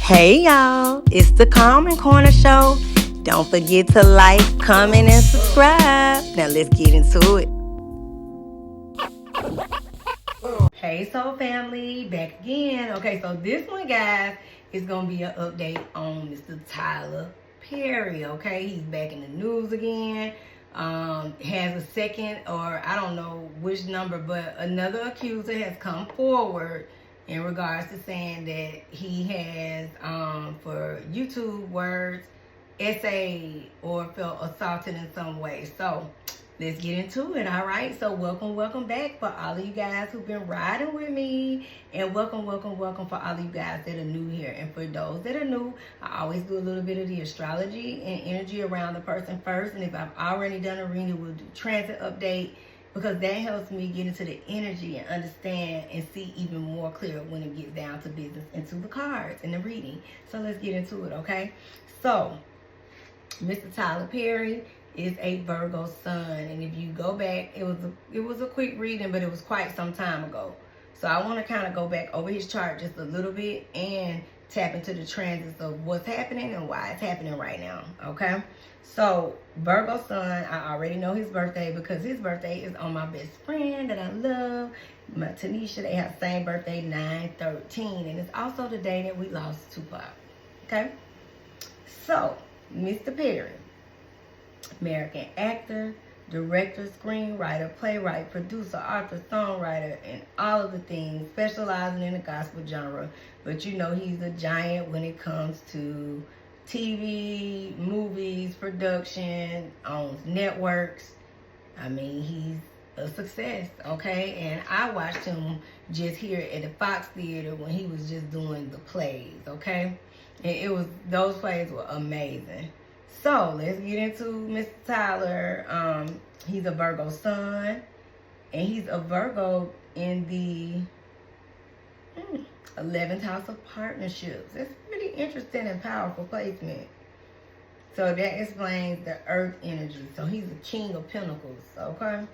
Hey y'all, it's the Calm Corner Show. Don't forget to like, comment, and subscribe. Now let's get into it. Hey Soul Family, back again. Okay, so this one, guys, is going to be an update on Mr. Tyler Perry, okay? He's back in the news again. Has a second, or I don't know which number, but another accuser has come forward in regards to saying that he has, for YouTube words, essayed or felt assaulted in some way. So let's get into it, all right? So welcome back for all of you guys who've been riding with me, and welcome for all of you guys that are new here. And for those that are new, I always do a little bit of the astrology and energy around the person first, and if I've already done a reading, we'll do transit update, because that helps me get into the energy and understand and see even more clear when it gets down to business and to the cards and the reading. So let's get into it, okay? So Mr. Tyler Perry is a Virgo sun, and if you go back, it was a quick reading, but it was quite some time ago. So I want to kind of go back over his chart just a little bit and tap into the transits of what's happening and why it's happening right now, okay? So Virgo sun, I already know his birthday because his birthday is on my best friend that I love, my Tanisha. They have the same birthday, 9/13, and it's also the day that we lost Tupac, okay? So Mr. Perry, American actor, director, screenwriter, playwright, producer, author, songwriter, and all of the things, specializing in the gospel genre. But you know he's a giant when it comes to TV, movies, production, owns networks. I mean, he's a success, okay? And I watched him just here at the Fox Theater when he was just doing the plays, okay? And those plays were amazing. So let's get into Mr. Tyler. He's a Virgo sun, and he's a Virgo in the 11th house of partnerships. That's pretty interesting and powerful placement. So that explains the earth energy. So he's a king of pentacles, okay?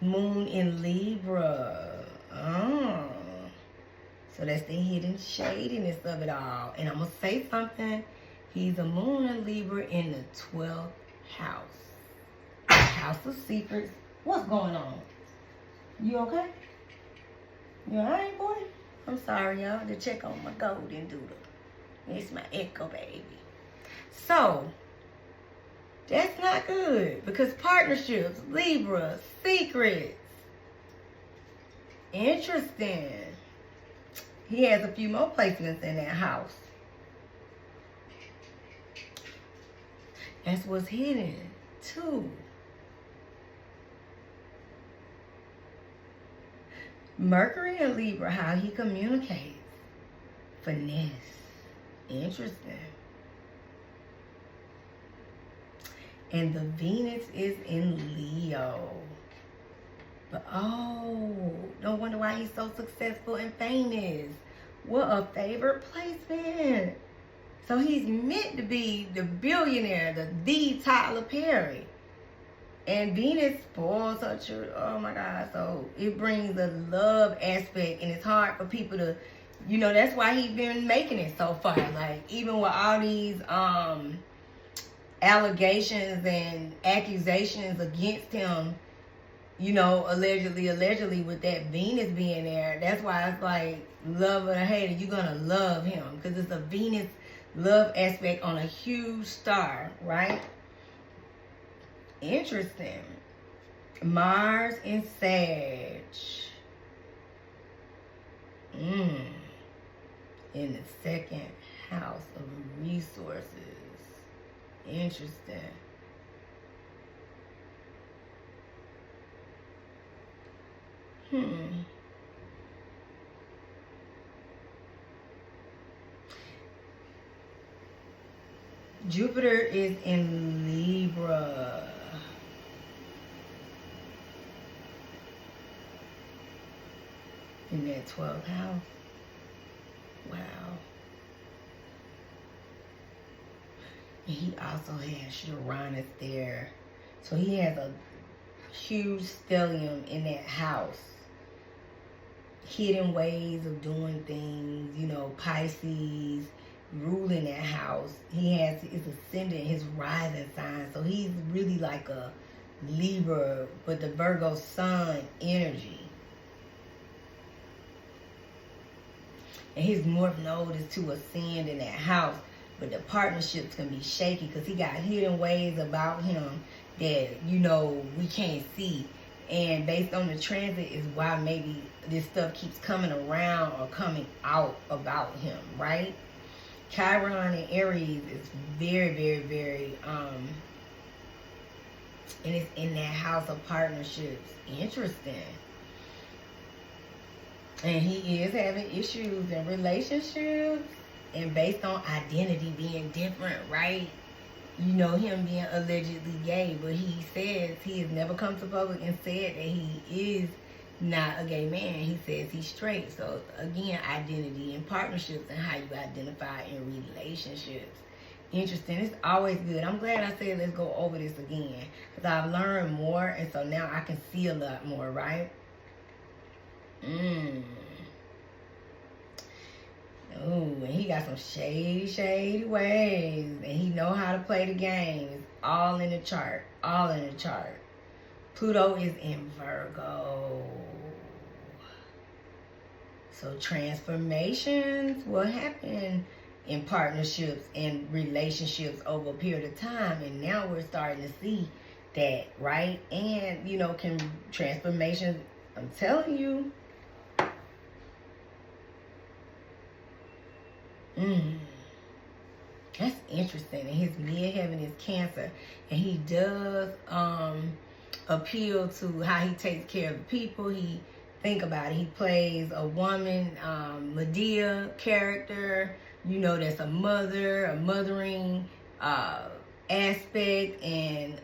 Moon in Libra. Oh. So that's the hidden shadiness of it all. And I'm going to say something. He's a moon in Libra in the 12th house. House of secrets. What's going on? You okay? You alright, boy? I'm sorry, y'all, to check on my golden doodle. It's my echo baby. So, that's not good, because partnerships, Libra, secrets. Interesting. He has a few more placements in that house. That's what's hidden, too. Mercury and Libra, how he communicates. Finesse. Interesting. And the Venus is in Leo. But oh, no wonder why he's so successful and famous. What a favorite placement. So he's meant to be the billionaire, the Tyler Perry. And Venus spoils her children. Oh my God. So it brings a love aspect, and it's hard for people to, you know, that's why he's been making it so far. Like, even with all these allegations and accusations against him, you know, allegedly with that Venus being there, that's why it's like, love or hate it, you're gonna love him, because it's a Venus love aspect on a huge star, right? Interesting. Mars in Sag. In the second house of resources. Interesting. Jupiter is in Libra. In that 12th house. Wow. And he also has Uranus there. So he has a huge stellium in that house. Hidden ways of doing things, you know, Pisces ruling that house. He has his ascendant, his rising sign. So he's really like a Libra, but the Virgo sun energy. And his north node is to ascend in that house. But the partnerships can be shaky because he got hidden ways about him that, you know, we can't see. And based on the transit is why maybe this stuff keeps coming around or coming out about him, right? Chiron and Aries is very, very, very, and it's in that house of partnerships. Interesting. And he is having issues in relationships, and based on identity being different, right? You know, him being allegedly gay, but he says he has never come to public and said that he is not a gay man. He says he's straight. So again, identity and partnerships and how you identify in relationships. Interesting. It's always good. I'm glad I said let's go over this again, because I've learned more, and so now I can see a lot more, right? Oh, and he got some shady ways, and he know how to play the game. It's all in the chart. All in the chart. Pluto is in Virgo. So transformations will happen in partnerships and relationships over a period of time. And now we're starting to see that, right? And, you know, can transformations, I'm telling you. That's interesting. And his midheaven is Cancer. And he does appeal to how he takes care of the people. He, think about it, he plays a woman, Medea character, you know, that's a mother, a mothering aspect and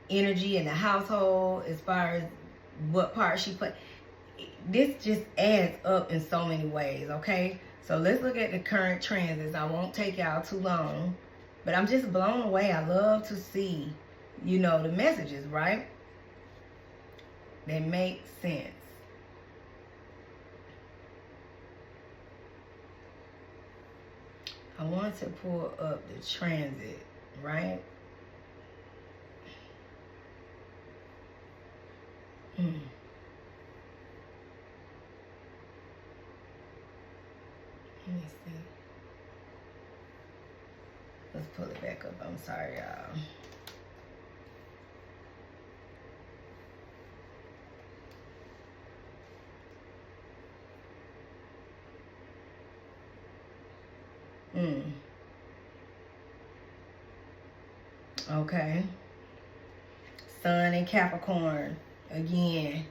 energy in the household as far as what part she plays. This just adds up in so many ways, okay? So let's look at the current transits. I won't take y'all too long, but I'm just blown away. I love to see, you know, the messages, right? They make sense. I want to pull up the transit, right? Let me see. Let's pull it back up. I'm sorry, y'all. Okay. Sun and Capricorn. Again,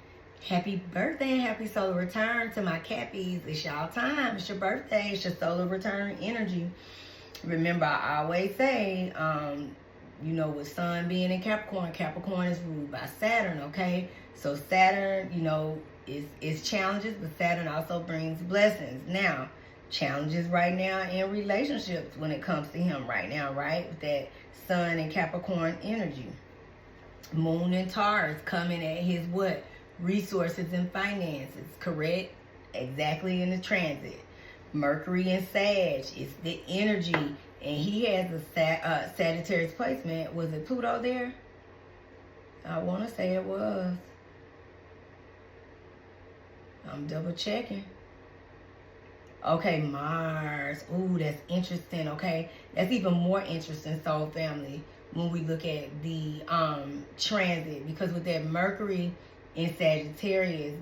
happy birthday and happy solar return to my Cappies. It's y'all time. It's your birthday. It's your solar return energy. Remember, I always say, you know, with Sun being in Capricorn, Capricorn is ruled by Saturn, okay? So Saturn, you know, is challenges, but Saturn also brings blessings. Now, challenges right now in relationships when it comes to him right now, right? With that Sun and Capricorn energy. Moon and Taurus coming at his what? Resources and finances, correct? Exactly in the transit. Mercury and Sag is the energy, and he has a Sagittarius placement. Was it Pluto there? I want to say it was. I'm double checking. Okay, Mars. Ooh, that's interesting. Okay, that's even more interesting, soul family, when we look at the transit, because with that Mercury in Sagittarius,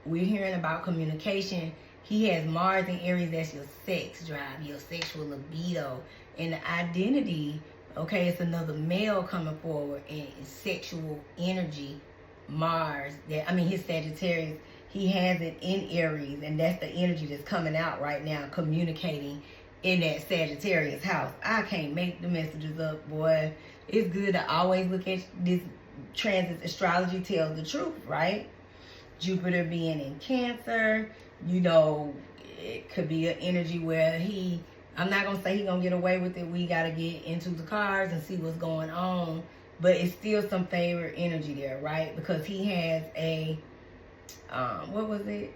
we're hearing about communication. He has Mars in Aries, that's your sex drive, your sexual libido, and the identity. Okay, it's another male coming forward in sexual energy. Mars, his Sagittarius, he has it in Aries, and that's the energy that's coming out right now, communicating in that Sagittarius house. I can't make the messages up, boy. It's good to always look at this transit. Astrology tells the truth, right? Jupiter being in Cancer, you know, it could be an energy where I'm not going to say he's going to get away with it. We got to get into the cards and see what's going on. But it's still some favorite energy there, right? Because he has a, what was it?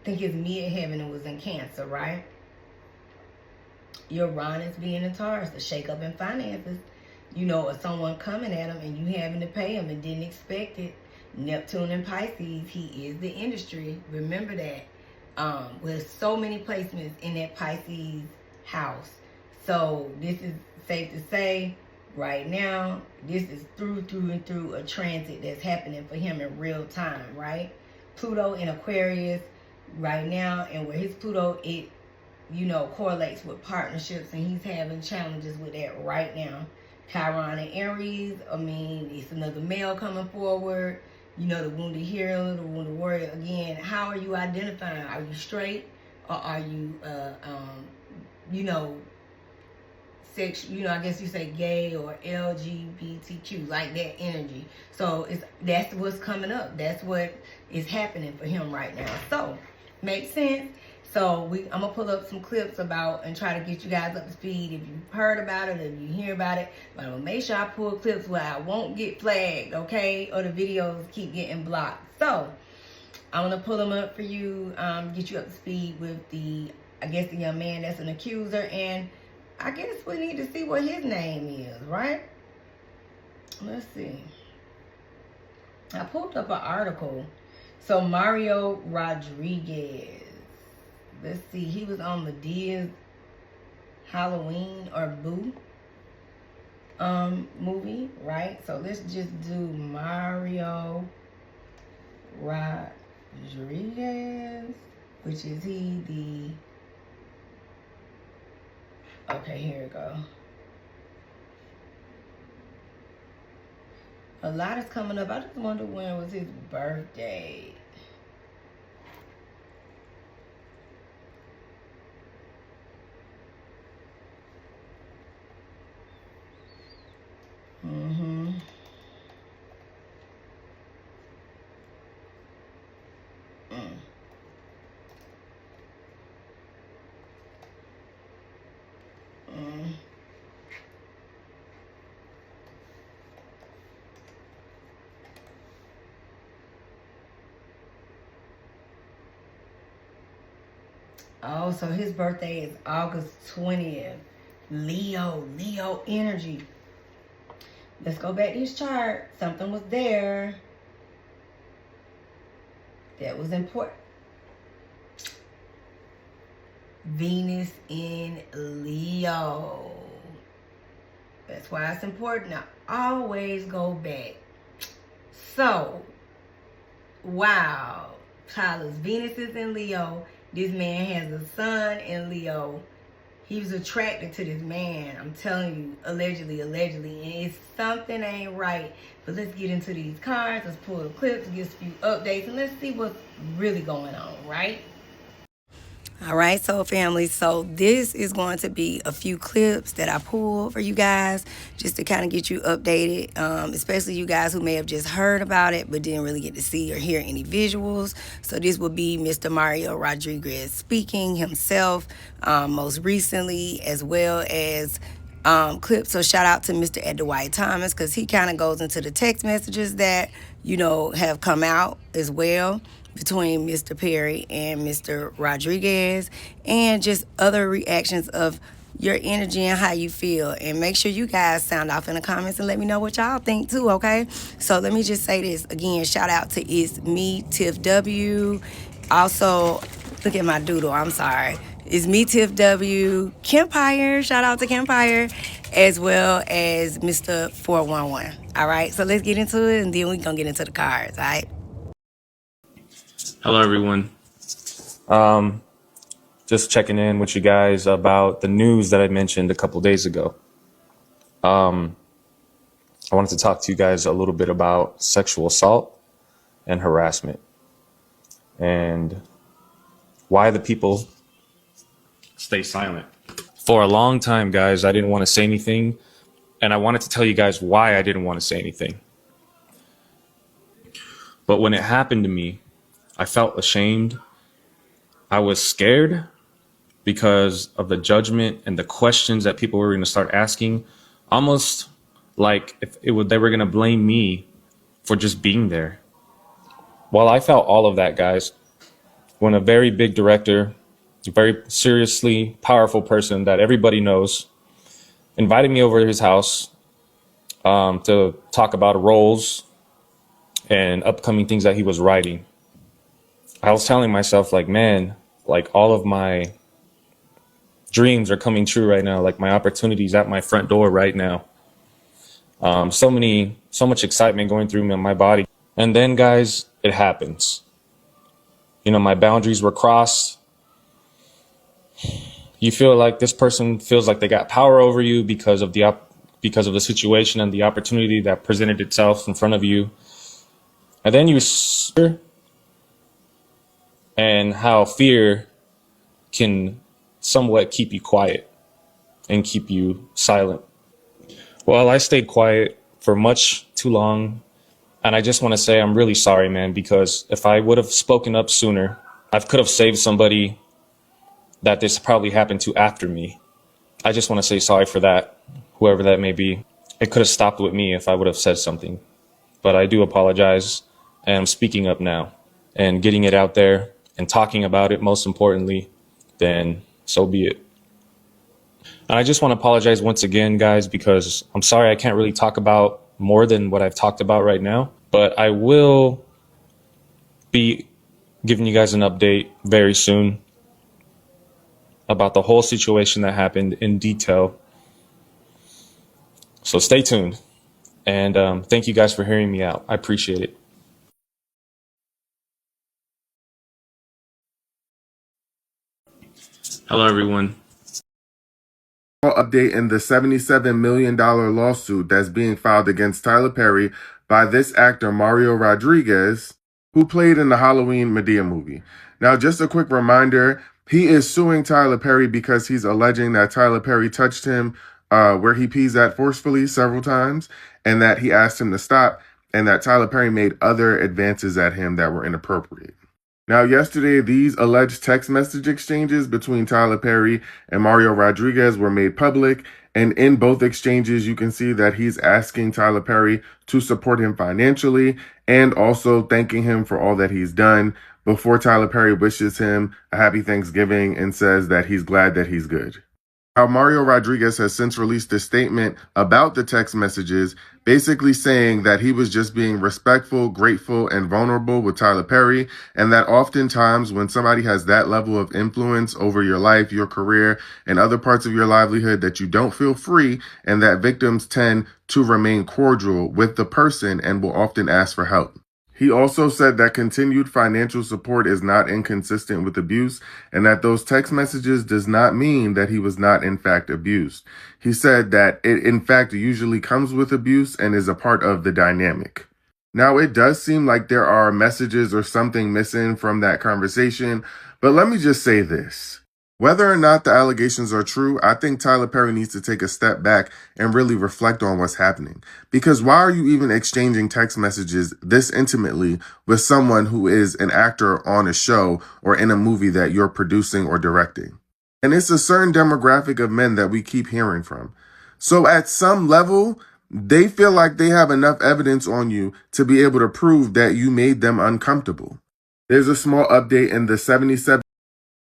think it's mid-heaven, and was in Cancer, right? Uranus being in Taurus, the shake-up in finances. You know, or someone coming at him and you having to pay him and didn't expect it. Neptune and Pisces, he is the industry. Remember that. With so many placements in that Pisces house. So this is safe to say right now, this is through and through a transit that's happening for him in real time, right? Pluto in Aquarius right now, and with his Pluto, it, you know, correlates with partnerships, and he's having challenges with that right now. Chiron and Aries, I mean, it's another male coming forward. You know, the wounded hero, the wounded warrior. Again, how are you identifying? Are you straight, or are you, you know, sex? You know, I guess you say gay or LGBTQ, like that energy. So that's what's coming up. That's what is happening for him right now. So makes sense. So I'm gonna pull up some clips about and try to get you guys up to speed if you've heard about it, if you hear about it. But I'm gonna make sure I pull clips where I won't get flagged, okay? Or the videos keep getting blocked. So I'm gonna pull them up for you, get you up to speed with the, I guess, the young man that's an accuser, and I guess we need to see what his name is, right? Let's see. I pulled up an article. So Mario Rodriguez. Let's see, he was on Medea's Halloween or Boo movie, right? So let's just do Mario Rodriguez, which is he the, okay, here we go. A lot is coming up. I just wonder when was his birthday. Oh, so his birthday is August 20th. Leo energy. Let's go back to his chart. Something was there that was important. Venus in Leo. That's why it's important to always go back. So, wow. Tyler's Venus is in Leo. This man has a sun in Leo. He was attracted to this man. I'm telling you, allegedly. And it's something ain't right. But let's get into these cards. Let's pull the clips, get a few updates, and let's see what's really going on, right? All right, so family, so this is going to be a few clips that I pulled for you guys just to kind of get you updated, especially you guys who may have just heard about it but didn't really get to see or hear any visuals. So this will be Mr. Mario Rodriguez speaking himself most recently, as well as clips. So shout out to Mr. Ed Dwight Thomas, because he kind of goes into the text messages that, you know, have come out as well between Mr. Perry and Mr. Rodriguez, and just other reactions of your energy and how you feel. And make sure you guys sound off in the comments and let me know what y'all think too, okay? So let me just say this again, shout out to It's Me, Tiff W. Also, look at my doodle, I'm sorry. It's me, Tiff W, Kempire, shout out to Kempire, as well as Mr. 411. All right, so let's get into it, and then we're gonna get into the cards, all right? Hello, everyone. Just checking in with you guys about the news that I mentioned a couple days ago. I wanted to talk to you guys a little bit about sexual assault and harassment and why the people stay silent. For a long time, guys, I didn't want to say anything, and I wanted to tell you guys why I didn't want to say anything. But when it happened to me, I felt ashamed. I was scared because of the judgment and the questions that people were going to start asking, almost like if they were going to blame me for just being there. While I felt all of that, guys, when a very big director, a very seriously powerful person that everybody knows, invited me over to his house to talk about roles and upcoming things that he was writing. I was telling myself, like, man, like all of my dreams are coming true right now. Like my opportunities at my front door right now. So much excitement going through my body. And then, guys, it happens. You know, my boundaries were crossed. You feel like this person feels like they got power over you because of the situation and the opportunity that presented itself in front of you. And then you and how fear can somewhat keep you quiet and keep you silent. Well, I stayed quiet for much too long. And I just want to say I'm really sorry, man, because if I would have spoken up sooner, I could have saved somebody that this probably happened to after me. I just want to say sorry for that, whoever that may be. It could have stopped with me if I would have said something. But I do apologize, and I'm speaking up now and getting it out there and talking about it, most importantly, then so be it. And I just want to apologize once again, guys, because I'm sorry I can't really talk about more than what I've talked about right now. But I will be giving you guys an update very soon about the whole situation that happened in detail. So stay tuned. And thank you guys for hearing me out. I appreciate it. Hello, everyone. Update in the $77 million lawsuit that's being filed against Tyler Perry by this actor Mario Rodriguez, who played in the Halloween Madea movie. Now, just a quick reminder, he is suing Tyler Perry because he's alleging that Tyler Perry touched him where he pees at forcefully several times, and that he asked him to stop, and that Tyler Perry made other advances at him that were inappropriate. Now, yesterday, these alleged text message exchanges between Tyler Perry and Mario Rodriguez were made public. And in both exchanges, you can see that he's asking Tyler Perry to support him financially and also thanking him for all that he's done before Tyler Perry wishes him a happy Thanksgiving and says that he's glad that he's good. Now, Mario Rodriguez has since released a statement about the text messages, basically saying that he was just being respectful, grateful, and vulnerable with Tyler Perry, and that oftentimes when somebody has that level of influence over your life, your career, and other parts of your livelihood, that you don't feel free, and that victims tend to remain cordial with the person and will often ask for help. He also said that continued financial support is not inconsistent with abuse, and that those text messages does not mean that he was not in fact abused. He said that it in fact usually comes with abuse and is a part of the dynamic. Now, it does seem like there are messages or something missing from that conversation, but let me just say this. Whether or not the allegations are true, I think Tyler Perry needs to take a step back and really reflect on what's happening. Because why are you even exchanging text messages this intimately with someone who is an actor on a show or in a movie that you're producing or directing? And it's a certain demographic of men that we keep hearing from. So at some level, they feel like they have enough evidence on you to be able to prove that you made them uncomfortable. There's a small update in the 77.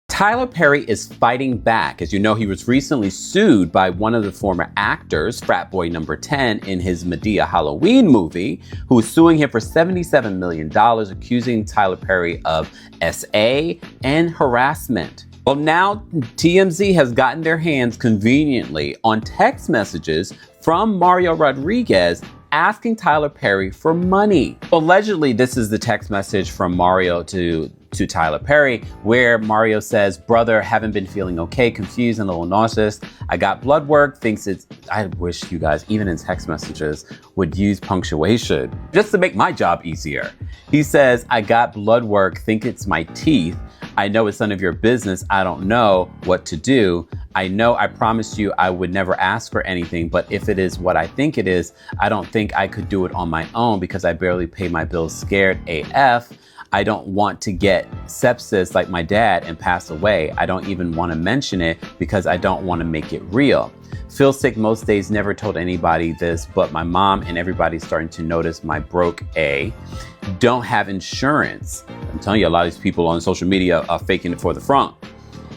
Tyler Perry is fighting back. As you know, he was recently sued by one of the former actors, frat boy number 10, in his Madea Halloween movie, who is suing him for $77 million, accusing Tyler Perry of SA and harassment. Well, now TMZ has gotten their hands conveniently on text messages from Mario Rodriguez asking Tyler Perry for money. Allegedly, this is the text message from Mario to Tyler Perry, where Mario says, "Brother, haven't been feeling okay, confused and a little nauseous. I got blood work, thinks it's..." I wish you guys, even in text messages, would use punctuation just to make my job easier. He says, "I got blood work, think it's my teeth. I know it's none of your business. I don't know what to do. I know I promised you I would never ask for anything, but if it is what I think it is, I don't think I could do it on my own because I barely pay my bills. Scared AF. I don't want to get sepsis like my dad and pass away. I don't even want to mention it because I don't want to make it real. Feel sick most days, never told anybody this, but my mom and everybody's starting to notice my broke A. don't have insurance. I'm telling you, a lot of these people on social media are faking it for the front.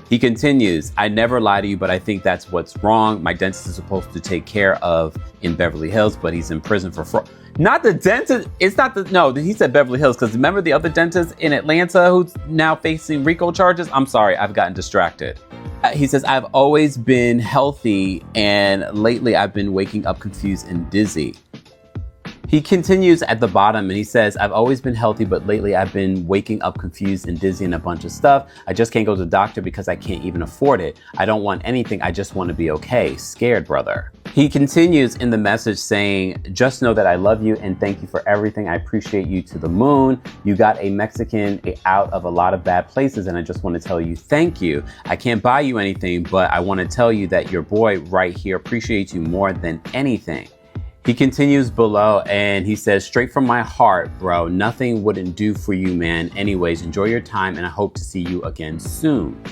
He continues, I never lie to you, but I think that's what's wrong. My dentist is supposed to take care of in Beverly Hills, but he's in prison for fraud. Not the dentist. It's not the, no, he said Beverly Hills, because remember the other dentist in Atlanta who's now facing RICO charges? I'm sorry, I've gotten distracted. He says, I've always been healthy, and lately I've been waking up confused and dizzy. He continues at the bottom and he says, I've always been healthy, but lately I've been waking up confused and dizzy and a bunch of stuff. I just can't go to the doctor because I can't even afford it. I don't want anything. I just want to be okay. Scared, brother. He continues in the message saying, just know that I love you and thank you for everything. I appreciate you to the moon. You got a Mexican out of a lot of bad places, and I just want to tell you thank you. I can't buy you anything, but I want to tell you that your boy right here appreciates you more than anything. He continues below and he says, straight from my heart, bro, nothing wouldn't do for you, man. Anyways, enjoy your time and I hope to see you again soon.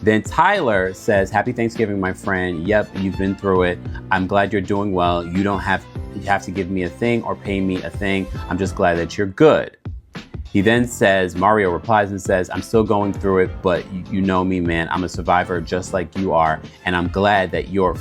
Then Tyler says, happy Thanksgiving, my friend. Yep, you've been through it. I'm glad you're doing well. You don't have to give me a thing or pay me a thing. I'm just glad that you're good. He then says, Mario replies and says, I'm still going through it, but you know me, man. I'm a survivor just like you are. And I'm glad that you're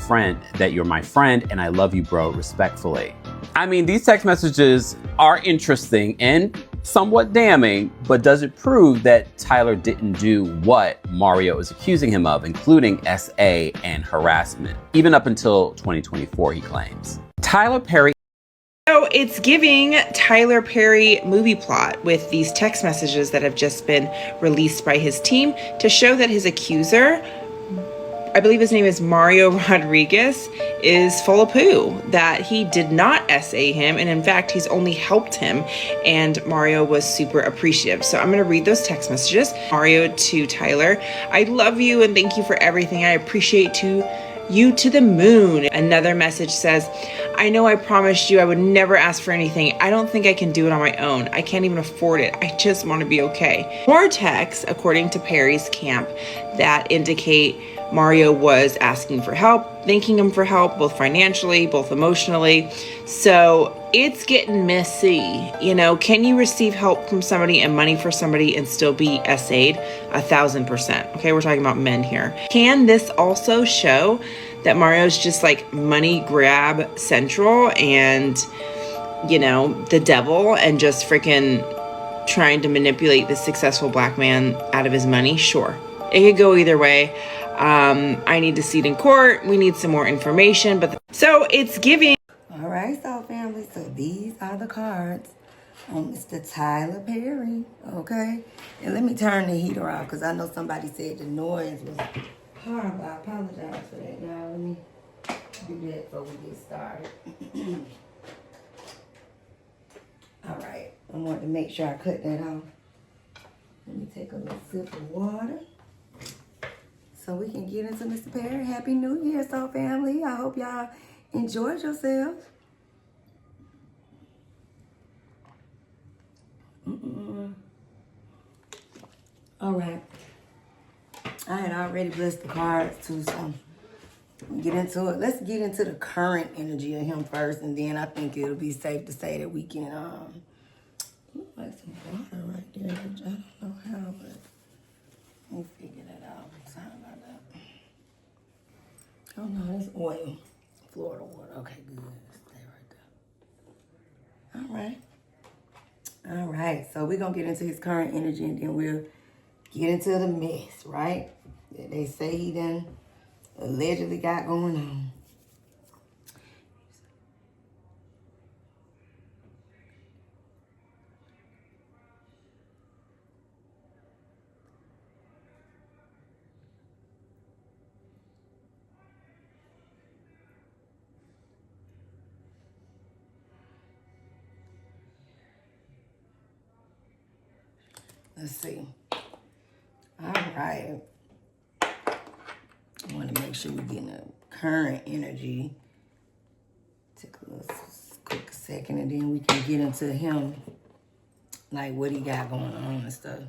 my friend. And I love you, bro, respectfully. I mean, these text messages are interesting and somewhat damning, but does it prove that Tyler didn't do what Mario is accusing him of, including SA and harassment, even up until 2024, he claims. Tyler Perry. So it's giving Tyler Perry movie plot with these text messages that have just been released by his team to show that his accuser, I believe his name is Mario Rodriguez, is full of poo, that he did not SA him, and in fact, he's only helped him, and Mario was super appreciative. So I'm going to read those text messages. Mario to Tyler, I love you and thank you for everything. I appreciate you to the moon. Another message says, I know I promised you I would never ask for anything. I don't think I can do it on my own. I can't even afford it. I just want to be okay. More texts, according to Perry's camp, that indicate Mario was asking for help, thanking him for help, both financially, both emotionally. So it's getting messy. You know, can you receive help from somebody and money for somebody and still be SA'd? 1000%. Okay, we're talking about men here. Can this also show that Mario's just like money grab central and, you know, the devil and just freaking trying to manipulate this successful black man out of his money? Sure. It could go either way. I need to see it in court. We need some more information, but so it's giving. All right, so family, so these are the cards on Mr. Tyler Perry, okay? And let me turn the heater off because I know somebody said the noise was horrible. I apologize for that, y'all. Let me do that before we get started. All right, I wanted to make sure I cut that off. Let me take a little sip of water so we can get into Mr. Perry. Happy New Year, so family. I hope y'all enjoyed yourselves. All right. I had already blessed the cards too, so get into it. Let's get into the current energy of him first, and then I think it'll be safe to say that we can like some water right there. Which I don't know how, but we'll figure that out. Sorry about that. Oh no, that's oil. Florida water. Okay, good. Stay right there. All right. All right. So we're gonna get into his current energy, and then we'll get into the mess, right? That they say he done allegedly got going on. Let's see. All right. I want to make sure we're getting a current energy. Take a little quick second, and then we can get into him, like what he got going on and stuff.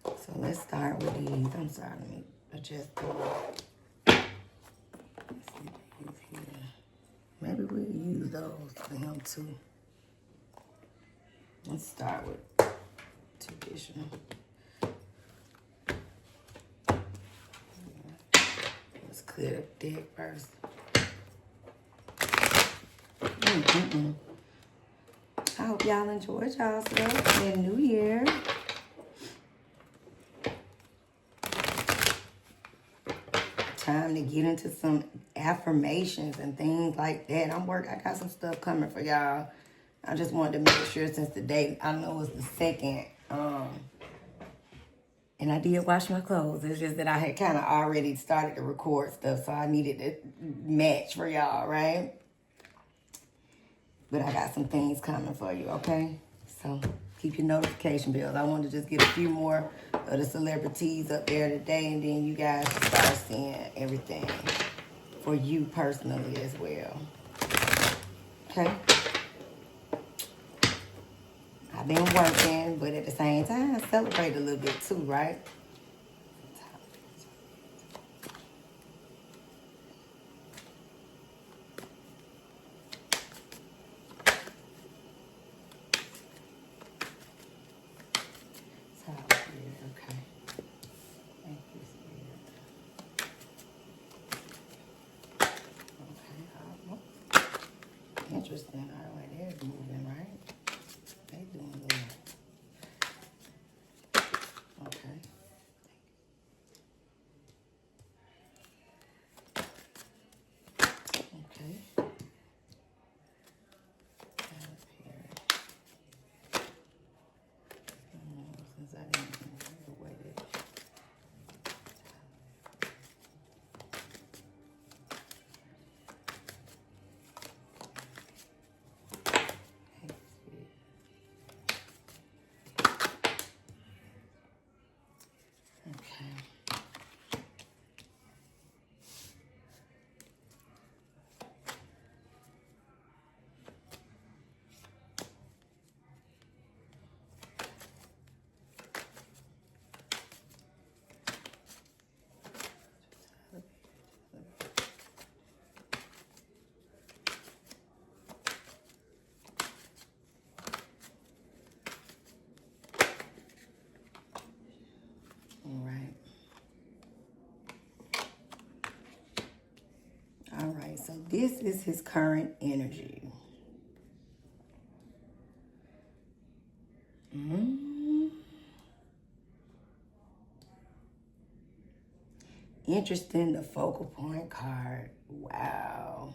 So let's start with these. I'm sorry, let me adjust those. Maybe we'll use those for him too. Let's start with traditional. Let's clear the deck first. I hope y'all enjoyed y'all stuff in New Year. Time to get into some affirmations and things like that. I got some stuff coming for y'all. I just wanted to make sure since the date, I know it's the 2nd. And I did wash my clothes. It's just that I had kind of already started to record stuff, so I needed to match for y'all, right? But I got some things coming for you, okay? So keep your notification bells. I want to just get a few more of the celebrities up there today, and then you guys can start seeing everything for you personally as well. Okay? I've been working, but at the same time, celebrate a little bit too, right? Okay. Thank you, Spirit. Okay. Interesting. All right, they're moving, right? They doing good. Okay. Okay. Since I didn't move the way that. Okay. All right. All right, so this is his current energy. Interesting, the focal point card. Wow.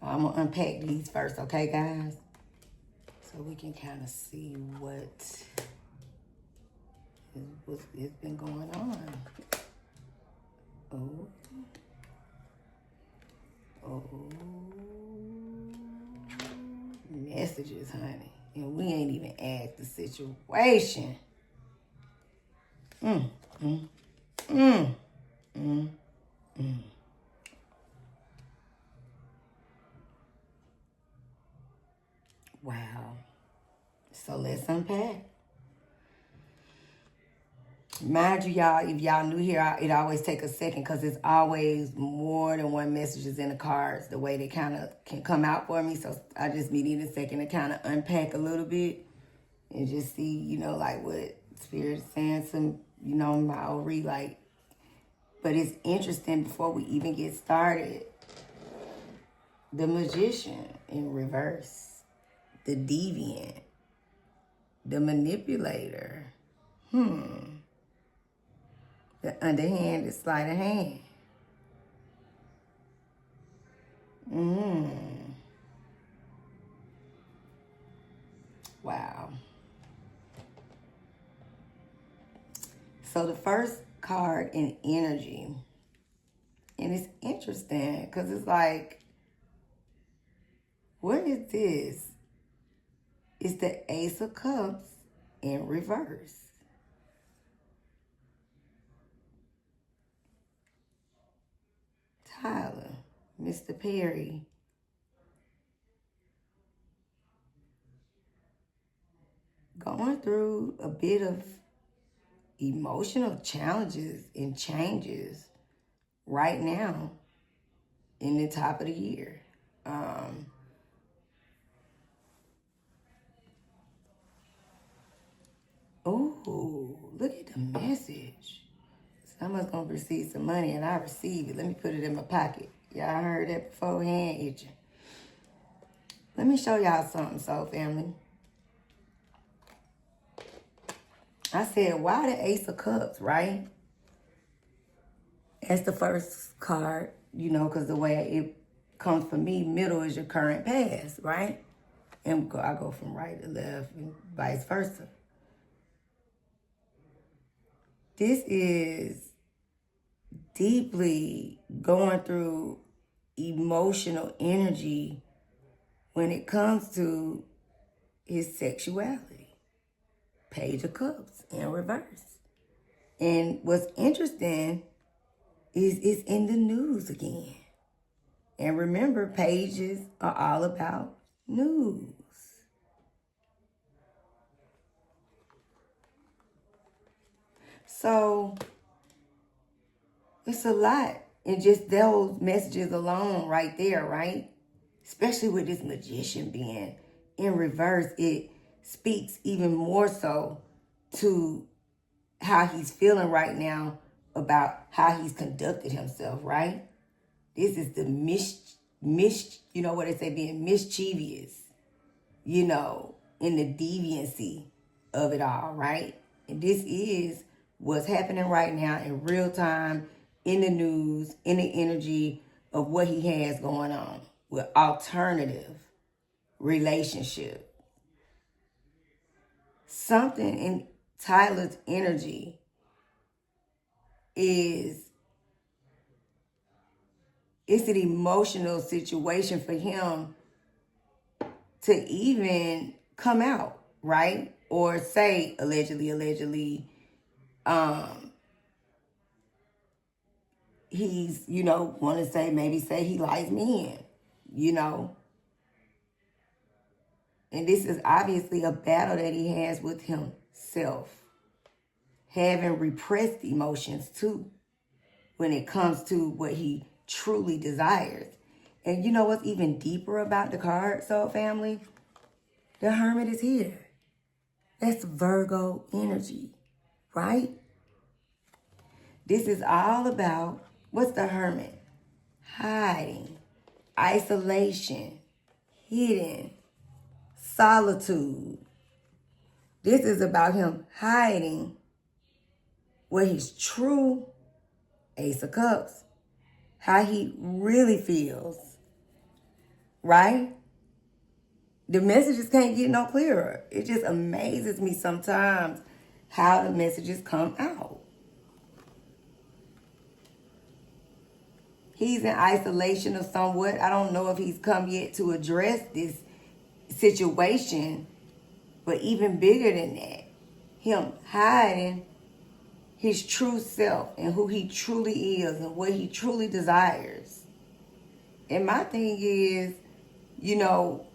I'm going to unpack these first, okay, guys? So we can kind of see what has been going on. Oh. Messages, honey. And we ain't even asked the situation. Wow. So let's unpack. Mind you, y'all, if y'all new here, it always take a second because it's always more than one messages in the cards, the way they kind of can come out for me. So I just need a second to kind of unpack a little bit and just see, you know, like what Spirit is saying, some, you know, my old like. But it's interesting before we even get started. The Magician in reverse. The Deviant. The Manipulator. The underhanded sleight of hand. Wow. So the first card in energy, and it's interesting because it's like, what is this? It's the Ace of Cups in reverse. Tyler, Mr. Perry. Going through a bit of emotional challenges and changes right now in the top of the year. Ooh, look at the message. Someone's gonna receive some money and I receive it. Let me put it in my pocket. Y'all heard that before, hand itching. Let me show y'all something, soul family. I said, why the Ace of Cups, right? That's the first card, you know, because the way it comes for me, middle is your current past, right? And I go from right to left and vice versa. This is deeply going through emotional energy when it comes to his sexuality. Page of Cups in reverse. And what's interesting is it's in the news again. And remember, pages are all about news. So it's a lot. And just those messages alone right there, right? Especially with this magician being in reverse, it speaks even more so to how he's feeling right now about how he's conducted himself, right? This is the you know what they say, being mischievous, you know, in the deviancy of it all, right? And this is what's happening right now in real time, in the news, in the energy of what he has going on with alternative relationship. Something in Tyler's energy is, it's an emotional situation for him to even come out, right? Or say allegedly, he's, you know, want to say, maybe say he likes men, you know. And this is obviously a battle that he has with himself, having repressed emotions too, when it comes to what he truly desires. And you know what's even deeper about the card, soul family? The Hermit is here. That's Virgo energy, right? This is all about, what's the Hermit? Hiding, isolation, hidden, solitude. This is about him hiding what his true Ace of Cups, how he really feels, right? The messages can't get no clearer. It just amazes me sometimes how the messages come out. He's in isolation of somewhat. I don't know if he's come yet to address this situation, but even bigger than that, him hiding his true self and who he truly is and what he truly desires. And my thing is, you know,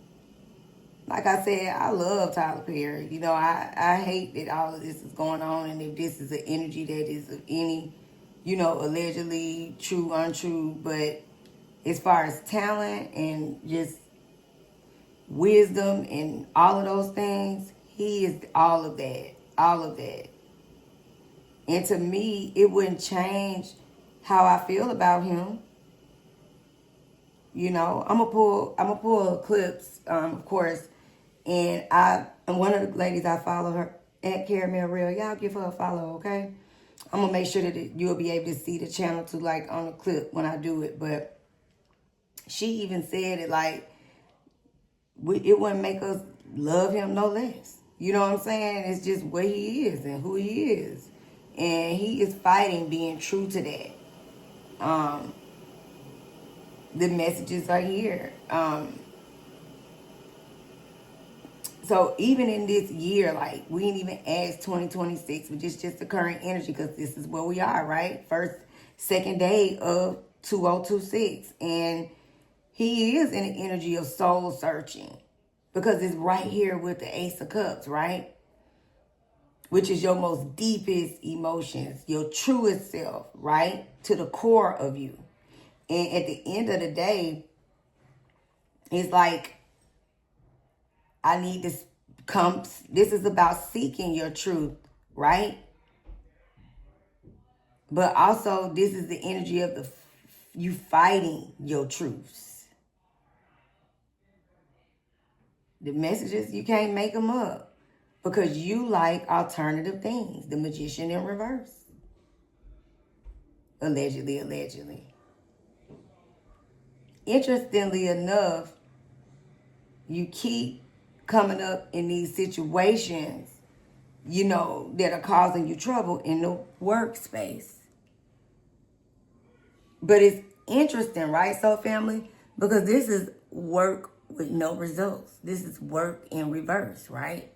like I said, I love Tyler Perry. You know, I hate that all of this is going on, and if this is an energy that is of any, you know, allegedly true, untrue. But as far as talent and just wisdom and all of those things, he is all of that. All of that. And to me, it wouldn't change how I feel about him. You know, I'm gonna pull clips, of course. And one of the ladies I follow, her at Caramel Real. Y'all give her a follow, okay? I'm gonna make sure that you'll be able to see the channel too, like on the clip when I do it. But she even said it like, it wouldn't make us love him no less. You know what I'm saying? It's just what he is and who he is. And he is fighting being true to that. The messages are here. So even in this year, like, we ain't even asked 2026, which is just the current energy, because this is where we are, right? Second day of 2026. And he is in the energy of soul searching, because it's right here with the Ace of Cups, right? Which is your most deepest emotions, your truest self, right? To the core of you. And at the end of the day, it's like, I need to come. This is about seeking your truth right? But also, this is the energy of you fighting your truths. The messages, you can't make them up because you like alternative things. The Magician in reverse. Allegedly, allegedly. Interestingly enough, you keep coming up in these situations, you know, that are causing you trouble in the workspace. But it's interesting, right, Soul Family? Because this is work with no results. This is work in reverse, right?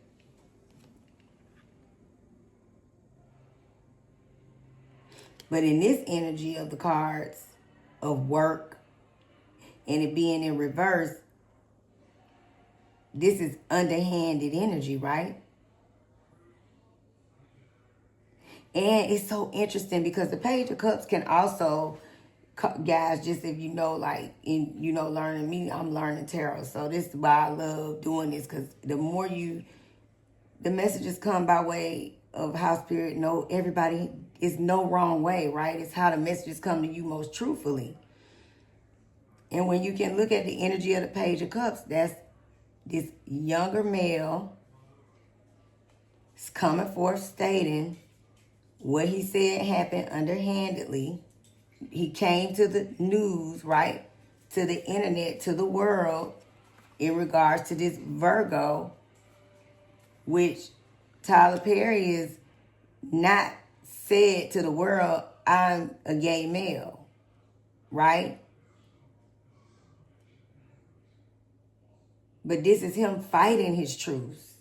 But in this energy of the cards of work and it being in reverse, this is underhanded energy, right? And it's so interesting because the Page of Cups can also, guys, just if you know, like, in, you know, learning me, I'm learning tarot. So this is why I love doing this, because the more the messages come by way of how Spirit know everybody is no wrong way, right? It's how the messages come to you most truthfully. And when you can look at the energy of the Page of Cups, that's this younger male is coming forth stating what he said happened underhandedly. He came to the news, right? To the internet, to the world, in regards to this Virgo, which Tyler Perry is not said to the world, I'm a gay male, right? But this is him fighting his truths.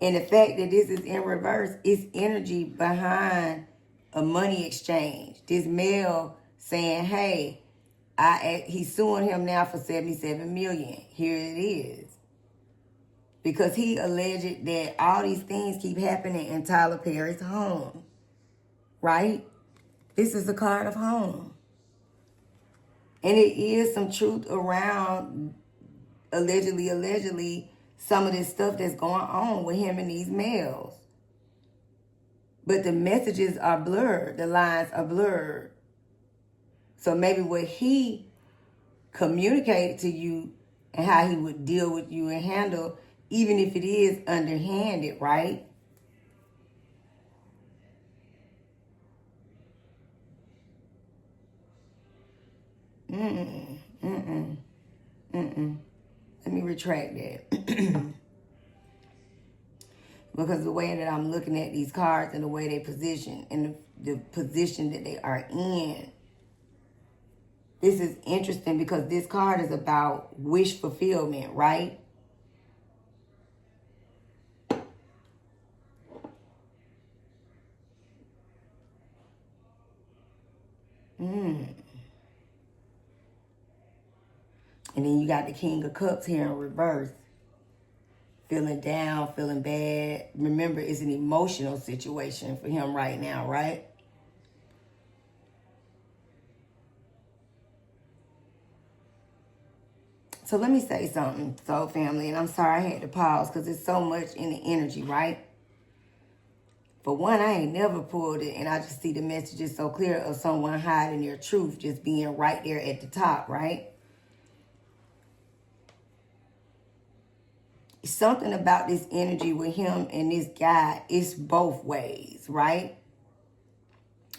And the fact that this is in reverse is energy behind a money exchange. This male saying, hey, he's suing him now for $77 million. Here it is. Because he alleged that all these things keep happening in Tyler Perry's home. Right? This is the card of home. And it is some truth around allegedly, some of this stuff that's going on with him and these males. But the messages are blurred. The lines are blurred. So maybe what he communicated to you and how he would deal with you and handle, even if it is underhanded, right? Let me retract that. Because the way that I'm looking at these cards and the way they position and the position that they are in, this is interesting because this card is about wish fulfillment, right? And then you got the King of Cups here in reverse. Feeling down, feeling bad. Remember, it's an emotional situation for him right now, right? So let me say something, Soul Family, and I'm sorry I had to pause because there's so much in the energy, right? For one, I ain't never pulled it, and I just see the messages so clear of someone hiding their truth just being right there at the top, right? Something about this energy with him and this guy, it's both ways, right?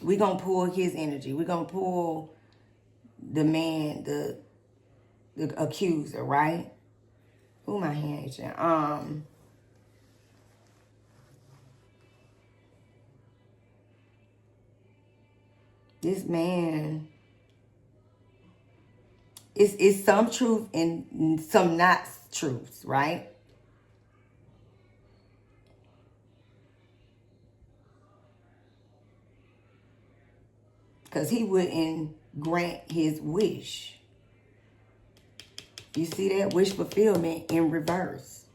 We're going to pull his energy. We're going to pull the man, the accuser, right? Who my hand itching? This man, it's some truth and some not truths, right? Because he wouldn't grant his wish. You see that? Wish fulfillment in reverse.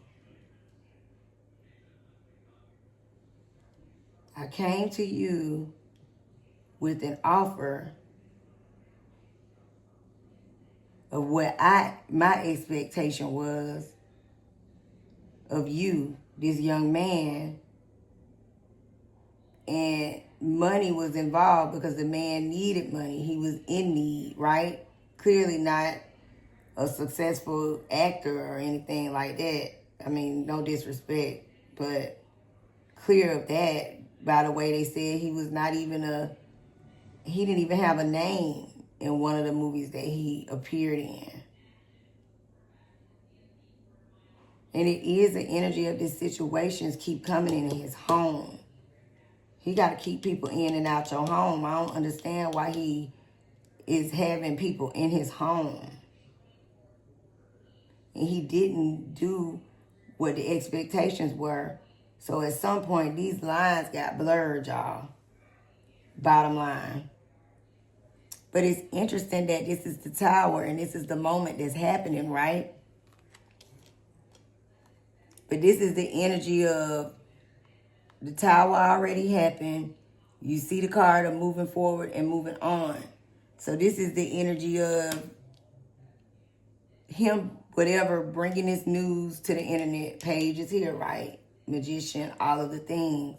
I came to you with an offer of what my expectation was of you this young man, and money was involved because the man needed money. He was in need, right? Clearly not a successful actor or anything like that. I mean, no disrespect, but clear of that by the way they said he was not even he didn't even have a name in one of the movies that he appeared in. And it is the energy of these situations keep coming in his home. He got to keep people in and out your home. I don't understand why he is having people in his home. And he didn't do what the expectations were. So at some point, these lines got blurred, y'all. Bottom line. But it's interesting that this is the tower and this is the moment that's happening, right? But this is the energy of the tower already happened. You see the card of moving forward and moving on. So this is the energy of him, whatever, bringing this news to the internet. Page is here, right? Magician, all of the things.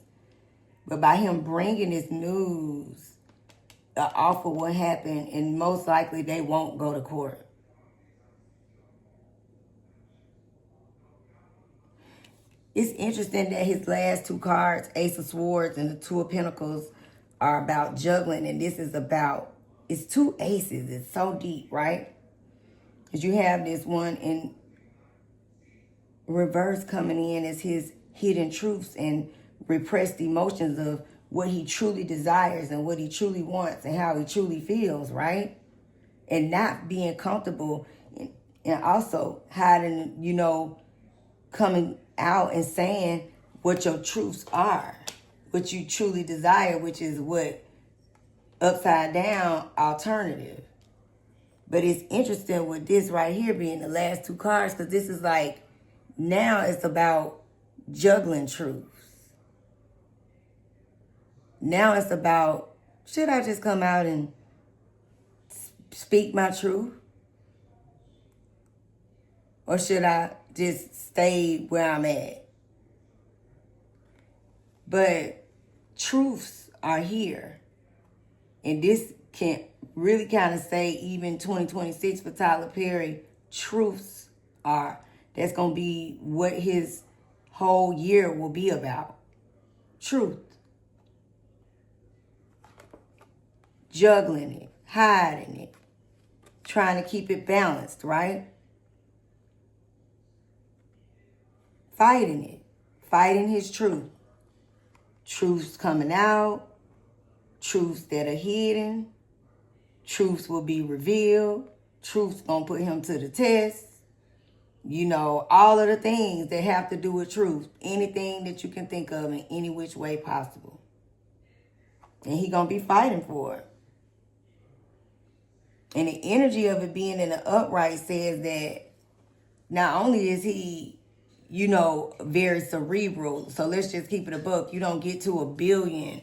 But by him bringing this news, the offer will happen, and most likely they won't go to court. It's interesting that his last two cards, Ace of Swords and the Two of Pentacles, are about juggling, and this is about, it's two aces. It's so deep, right? Because you have this one in reverse coming in as his hidden truths and repressed emotions of what he truly desires and what he truly wants and how he truly feels, right? And not being comfortable and also hiding, you know, coming out and saying what your truths are, what you truly desire, which is what upside down alternative. But it's interesting with this right here being the last two cards, because this is like, now it's about juggling truths. Now it's about, should I just come out and speak my truth? Or should I just stay where I'm at? But truths are here. And this can really kind of say even 2026 for Tyler Perry, truths are. That's going to be what his whole year will be about. Truth. Juggling it, hiding it, trying to keep it balanced, right? Fighting it, fighting his truth. Truths coming out, truths that are hidden, truths will be revealed, truths gonna put him to the test. You know, all of the things that have to do with truth, anything that you can think of in any which way possible. And he gonna be fighting for it. And the energy of it being in the upright says that not only is he, you know, very cerebral, so let's just keep it a buck. You don't get to $1 billion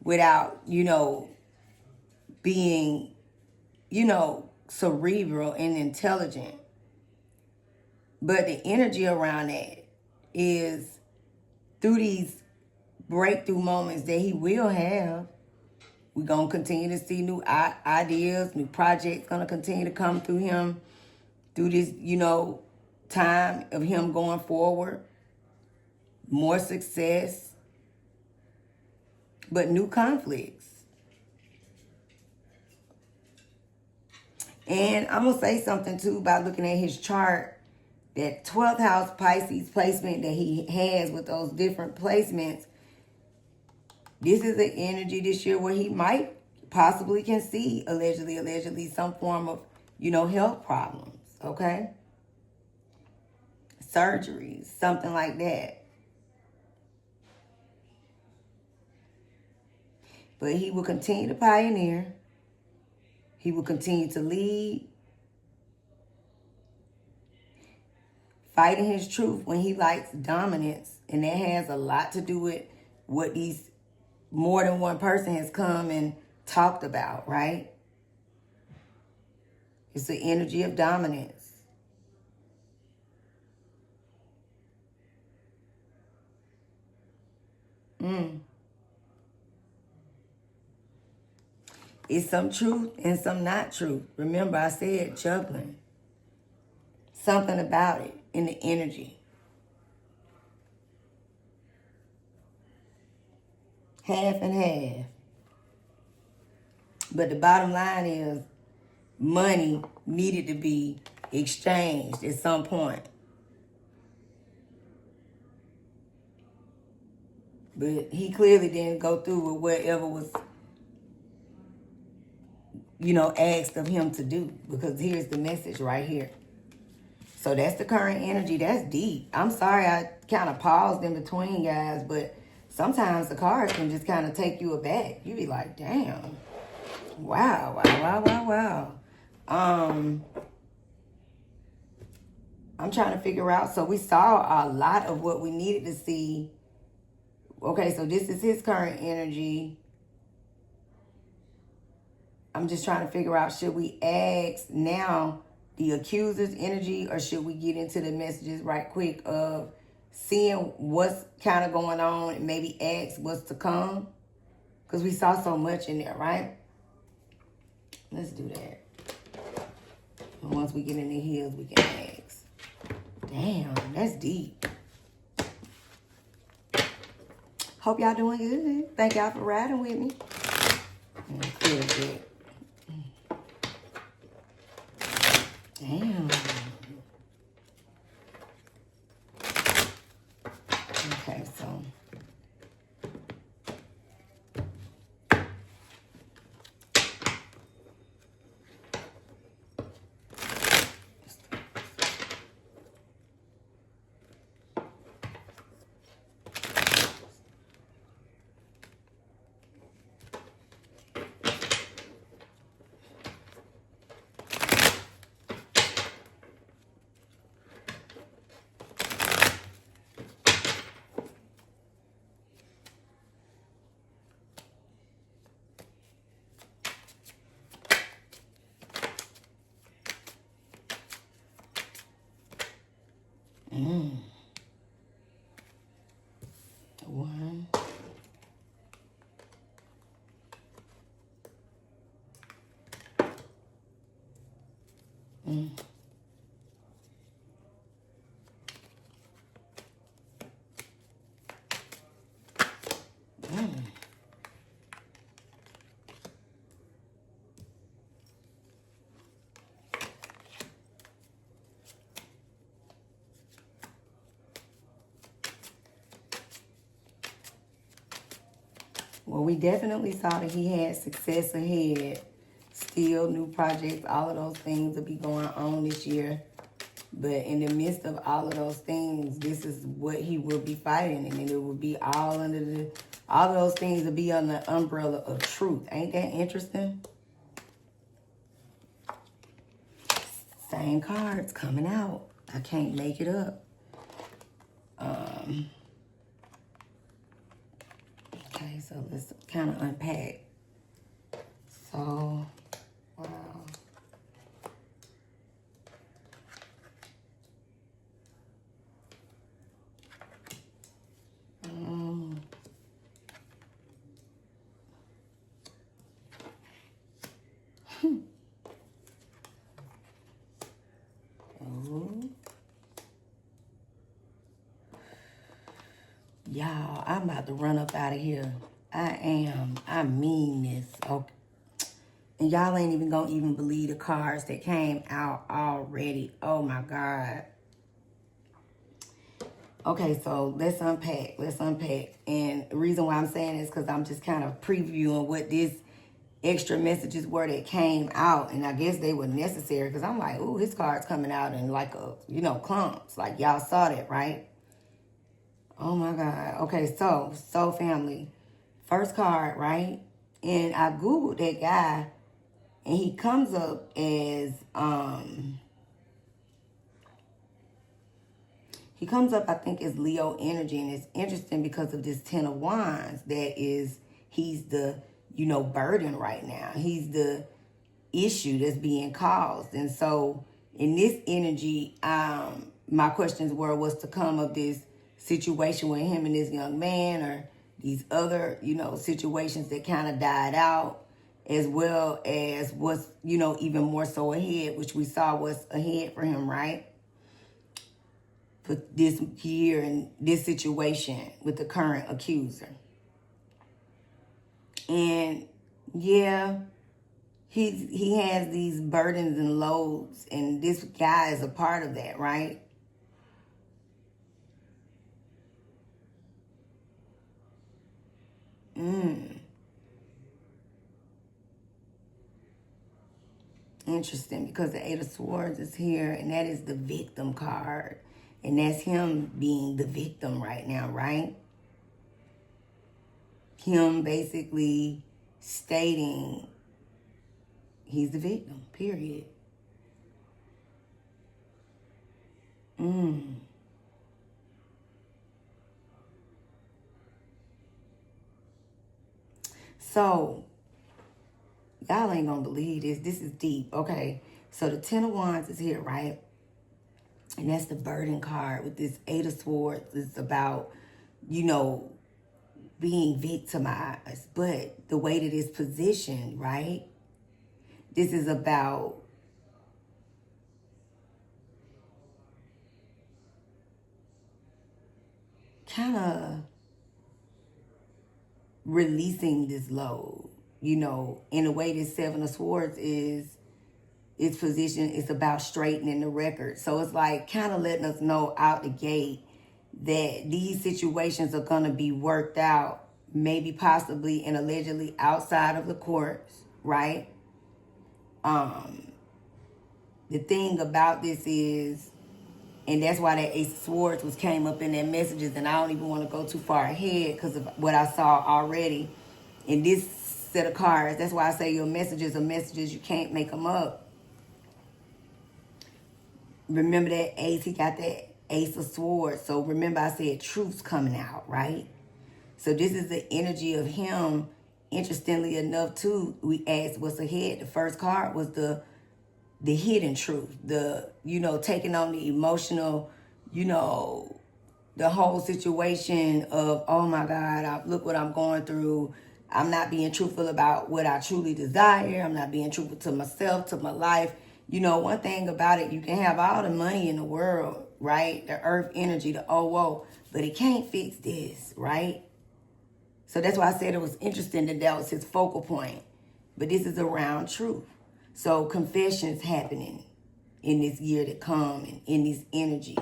without, you know, being, you know, cerebral and intelligent. But the energy around that is through these breakthrough moments that he will have, we're going to continue to see new ideas, new projects going to continue to come through him, through this, you know, time of him going forward. More success, but new conflicts. And I'm going to say something, too, about looking at his chart. That 12th house Pisces placement that he has with those different placements, this is an energy this year where he might possibly can see, allegedly, some form of, you know, health problems, okay? Surgeries, something like that. But he will continue to pioneer. He will continue to lead. Fighting his truth when he likes dominance. And that has a lot to do with what these more than one person has come and talked about, right? It's the energy of dominance. It's some truth and some not truth. Remember, I said juggling. Something about it in the energy. Half and half. But the bottom line is money needed to be exchanged at some point. But he clearly didn't go through with whatever was, asked of him to do. Because here's the message right here. So that's the current energy. That's deep. I'm sorry I kind of paused in between, guys, but sometimes the cards can just kind of take you aback. You be like, damn. Wow, wow, wow, wow, wow. I'm trying to figure out. So we saw a lot of what we needed to see. Okay, so this is his current energy. I'm just trying to figure out, should we ask now the accuser's energy, or should we get into the messages right quick of seeing what's kind of going on and maybe ask what's to come? Because we saw so much in there, right? Let's do that. And once we get in the hills, we can ask. Damn, that's deep. Hope y'all doing good. Thank y'all for riding with me. Good. Damn. Okay, so. One. Well, we definitely saw that he had success ahead. Still, new projects, all of those things will be going on this year. But in the midst of all of those things, this is what he will be fighting. And it will be all of those things will be under the umbrella of truth. Ain't that interesting? Same cards coming out. I can't make it up. Okay, so let's kind of unpack. So, wow. Y'all, I'm about to run up out of here. I am. I mean this. Okay. And y'all ain't even gonna even believe the cards that came out already. Oh my God. Okay, so let's unpack. And the reason why I'm saying this is because I'm just kind of previewing what this extra messages were that came out. And I guess they were necessary because I'm like, ooh, his card's coming out in like clumps. Like y'all saw that, right? Oh my God. Okay, so family. First card, right? And I Googled that guy and he comes up as I think, as Leo energy, and it's interesting because of this 10 of Wands. He's the, burden right now. He's the issue that's being caused. And so in this energy, my questions were, what's to come of this situation with him and this young man, or these other, situations that kind of died out, as well as what's, even more so ahead, which we saw was ahead for him, right? For this year and this situation with the current accuser. And yeah, he has these burdens and loads, and this guy is a part of that, right? Interesting, because the Eight of Swords is here, and that is the victim card. And that's him being the victim right now, right? Him basically stating he's the victim, period. So, y'all ain't gonna believe this. This is deep. Okay, so the Ten of Wands is here, right? And that's the burden card with this Eight of Swords. It's about, being victimized. But the way that it's positioned, right? This is about kind of releasing this load, in a way this Seven of Swords is its position. It's about straightening the record. So it's like kind of letting us know out the gate that these situations are going to be worked out, maybe possibly and allegedly outside of the courts, right? The thing about this is, and that's why that Ace of Swords came up in their messages, and I don't even want to go too far ahead because of what I saw already in this set of cards. That's why I say your messages are messages. You can't make them up. Remember that Ace, he got that Ace of Swords. So remember I said truth's coming out, right? So this is the energy of him. Interestingly enough, too, we asked what's ahead. The first card was the hidden truth, taking on the emotional, the whole situation of, oh my God, look what I'm going through. I'm not being truthful about what I truly desire. I'm not being truthful to myself, to my life. One thing about it, you can have all the money in the world, right? The earth energy, the whoa, but it can't fix this, right? So that's why I said it was interesting that was his focal point. But this is around truth. So confessions happening in this year to come and in this energy,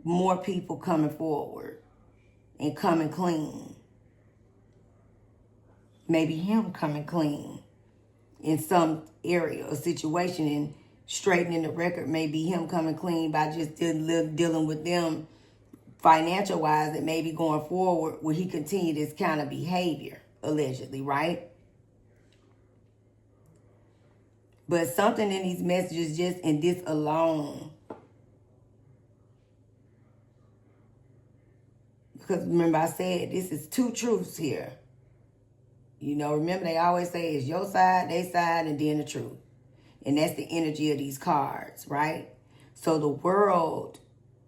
more people coming forward and coming clean. Maybe him coming clean in some area or situation, and straightening the record may be him coming clean by just dealing with them financial wise, and maybe going forward will he continue this kind of behavior, allegedly, right? But something in these messages, just in this alone, because remember I said this is two truths here. Remember they always say it's your side, their side, and then the truth. And that's the energy of these cards, right? So the world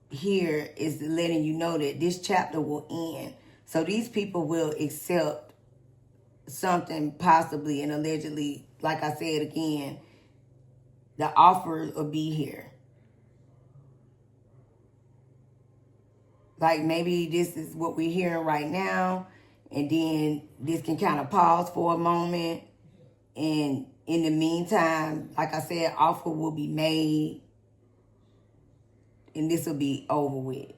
here is letting you know that this chapter will end. So these people will accept something possibly and allegedly, like I said again, the offer will be here. Like maybe this is what we're hearing right now, and then this can kind of pause for a moment. And in the meantime, like I said, offer will be made, and this will be over with.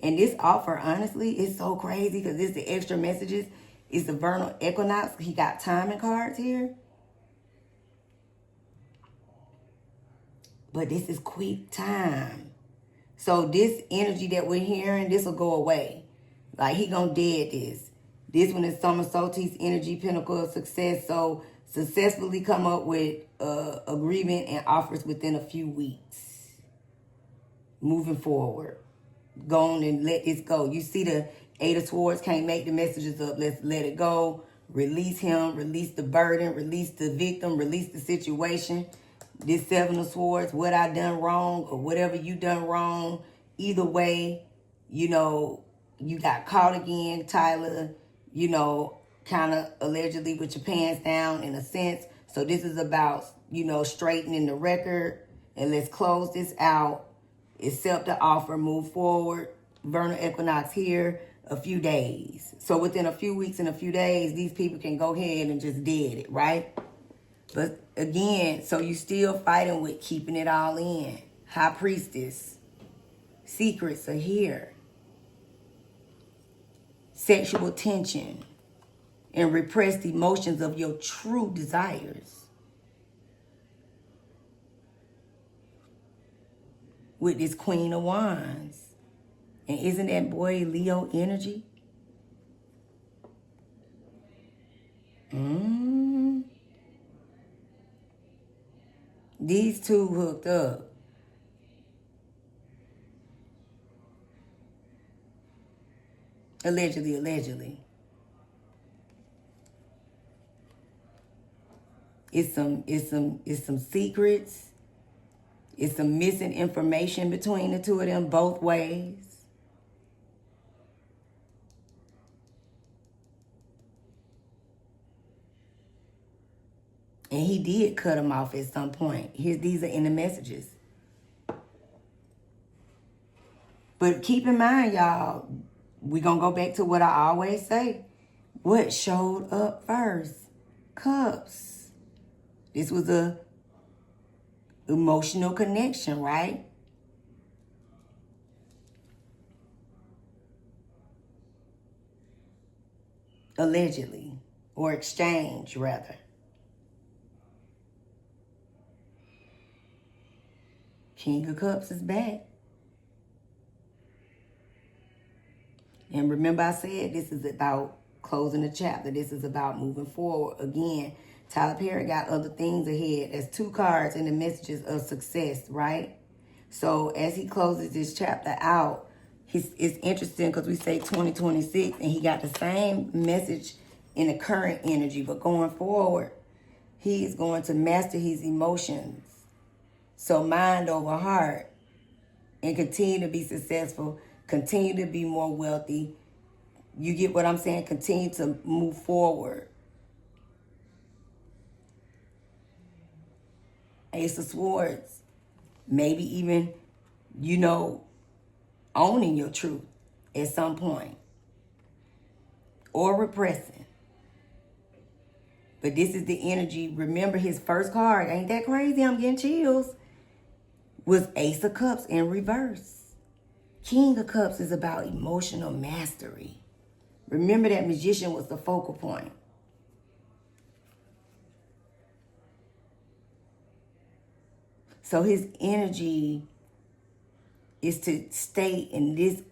And this offer, honestly, is so crazy because this is the extra messages. It's the vernal equinox. He got timing cards here. But this is quick time. So this energy that we're hearing, this will go away. Like he gonna dead this. This one is Summer Solstice energy, pinnacle of success. So successfully come up with agreement and offers within a few weeks. Moving forward. Go on and let this go. You see the Eight of Swords, can't make the messages up. Let's let it go. Release him. Release the burden. Release the victim. Release the situation. This Seven of Swords, what I done wrong or whatever you done wrong. Either way, you know, you got caught again, Tyler, you know, kind of allegedly with your pants down in a sense. So this is about, you know, straightening the record, and let's close this out. Accept the offer, move forward. Vernal equinox here, a few days. So within a few weeks and a few days, these people can go ahead and just dead it, right? But again, so you still fighting with keeping it all in. High priestess. Secrets are here. Sexual tension and repressed emotions of your true desires. With this Queen of Wands. And isn't that boy Leo energy? These two hooked up. Allegedly. It's some secrets. It's some missing information between the two of them both ways. And he did cut him off at some point. These are in the messages. But keep in mind, y'all, we're going to go back to what I always say. What showed up first? Cups. This was a emotional connection, right? Allegedly. Or exchange, rather. King of Cups is back. And remember I said this is about closing the chapter. This is about moving forward. Again, Tyler Perry got other things ahead. There's 2 cards in the messages of success, right? So as he closes this chapter out, it's interesting because we say 2026 and he got the same message in the current energy. But going forward, he is going to master his emotions. So mind over heart, and continue to be successful, continue to be more wealthy. You get what I'm saying? Continue to move forward. Ace of Swords, maybe even, you know, owning your truth at some point. Or repressing. But this is the energy. Remember his first card, ain't that crazy? I'm getting chills. Was Ace of Cups in reverse. King of Cups is about emotional mastery. Remember that Magician was the focal point. So his energy is to stay in this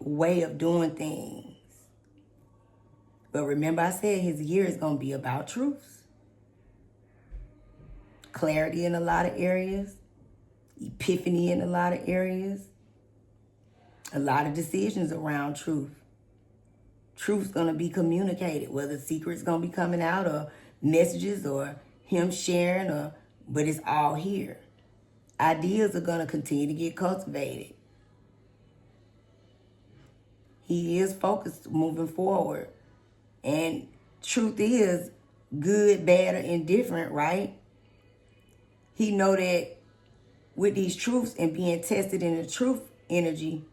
way of doing things. But remember I said his year is going to be about truths. Clarity in a lot of areas. Epiphany in a lot of areas. A lot of decisions around truth. Truth's going to be communicated, whether secrets going to be coming out or messages or him sharing, but it's all here. Ideas are going to continue to get cultivated. He is focused moving forward. And truth is good, bad, or indifferent, right? He know that with these truths and being tested in the truth energy.